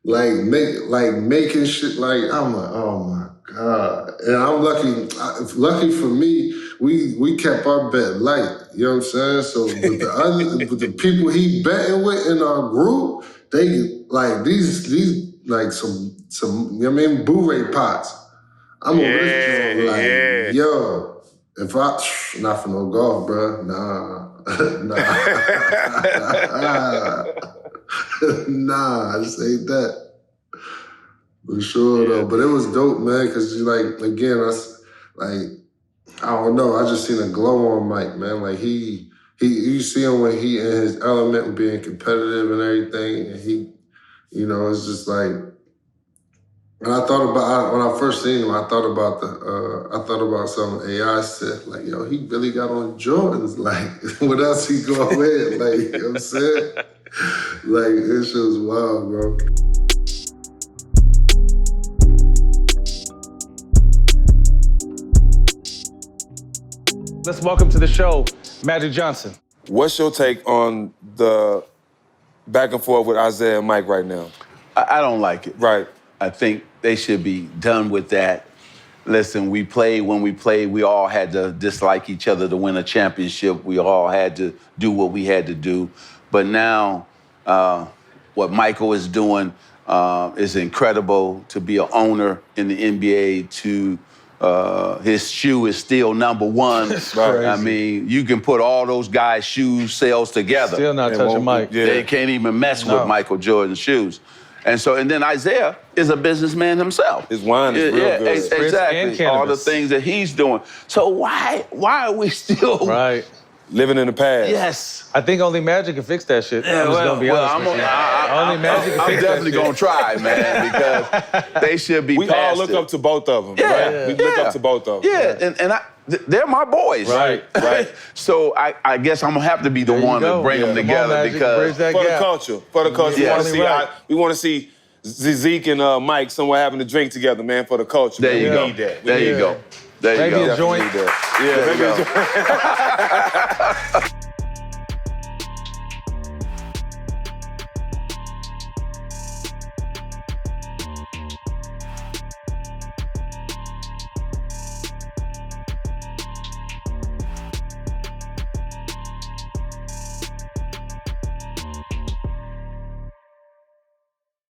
Making shit like, I'm like, oh my God. And I'm lucky for me, we kept our bet light. You know what I'm saying? So with the people he betting with in our group, they like these like some you know what I mean, Blu-ray pots. I'm over this joint like, yo, if I not for no golf, bro. Nah. Nah, I just ain't that. For sure though. But it was dope, man, because like again, I don't know, I just seen a glow on Mike, man. Like you see him when he in his element being competitive and everything, and he, you know, it's just like when I first seen him, I thought about something AI said, like, yo, he really got on Jordans. Like, what else he going with? Like, you know what I'm saying? Like, this shit was wild, bro. Let's welcome to the show, Magic Johnson. What's your take on the back and forth with Isiah and Mike right now? I don't like it. Right. I think they should be done with that. Listen, when we played, we all had to dislike each other to win a championship. We all had to do what we had to do. But now, what Michael is doing is incredible. To be an owner in the NBA, his shoe is still #1. That's crazy. I mean, you can put all those guys' shoes sales together. Still not touching Mike. They can't even mess with Michael Jordan's shoes. And then Isiah is a businessman himself. His wine is real good. Exactly. All the things that he's doing. So why are we still living in the past? Yes. I think only Magic can fix that shit. I'm just gonna be honest with you. Only Magic can I'm fix definitely that shit. gonna try, man, because they should be. We all look up to both of them. Yeah, right? We look up to both of them. Yeah, and they're my boys. Right. So I guess I'm gonna have to be the one to bring them together because for the culture, we want to see Zeke and Mike somewhere having a drink together, man, for the culture. There you go. Need that. There you go. There you go. Maybe a joint. Yeah, maybe a joint.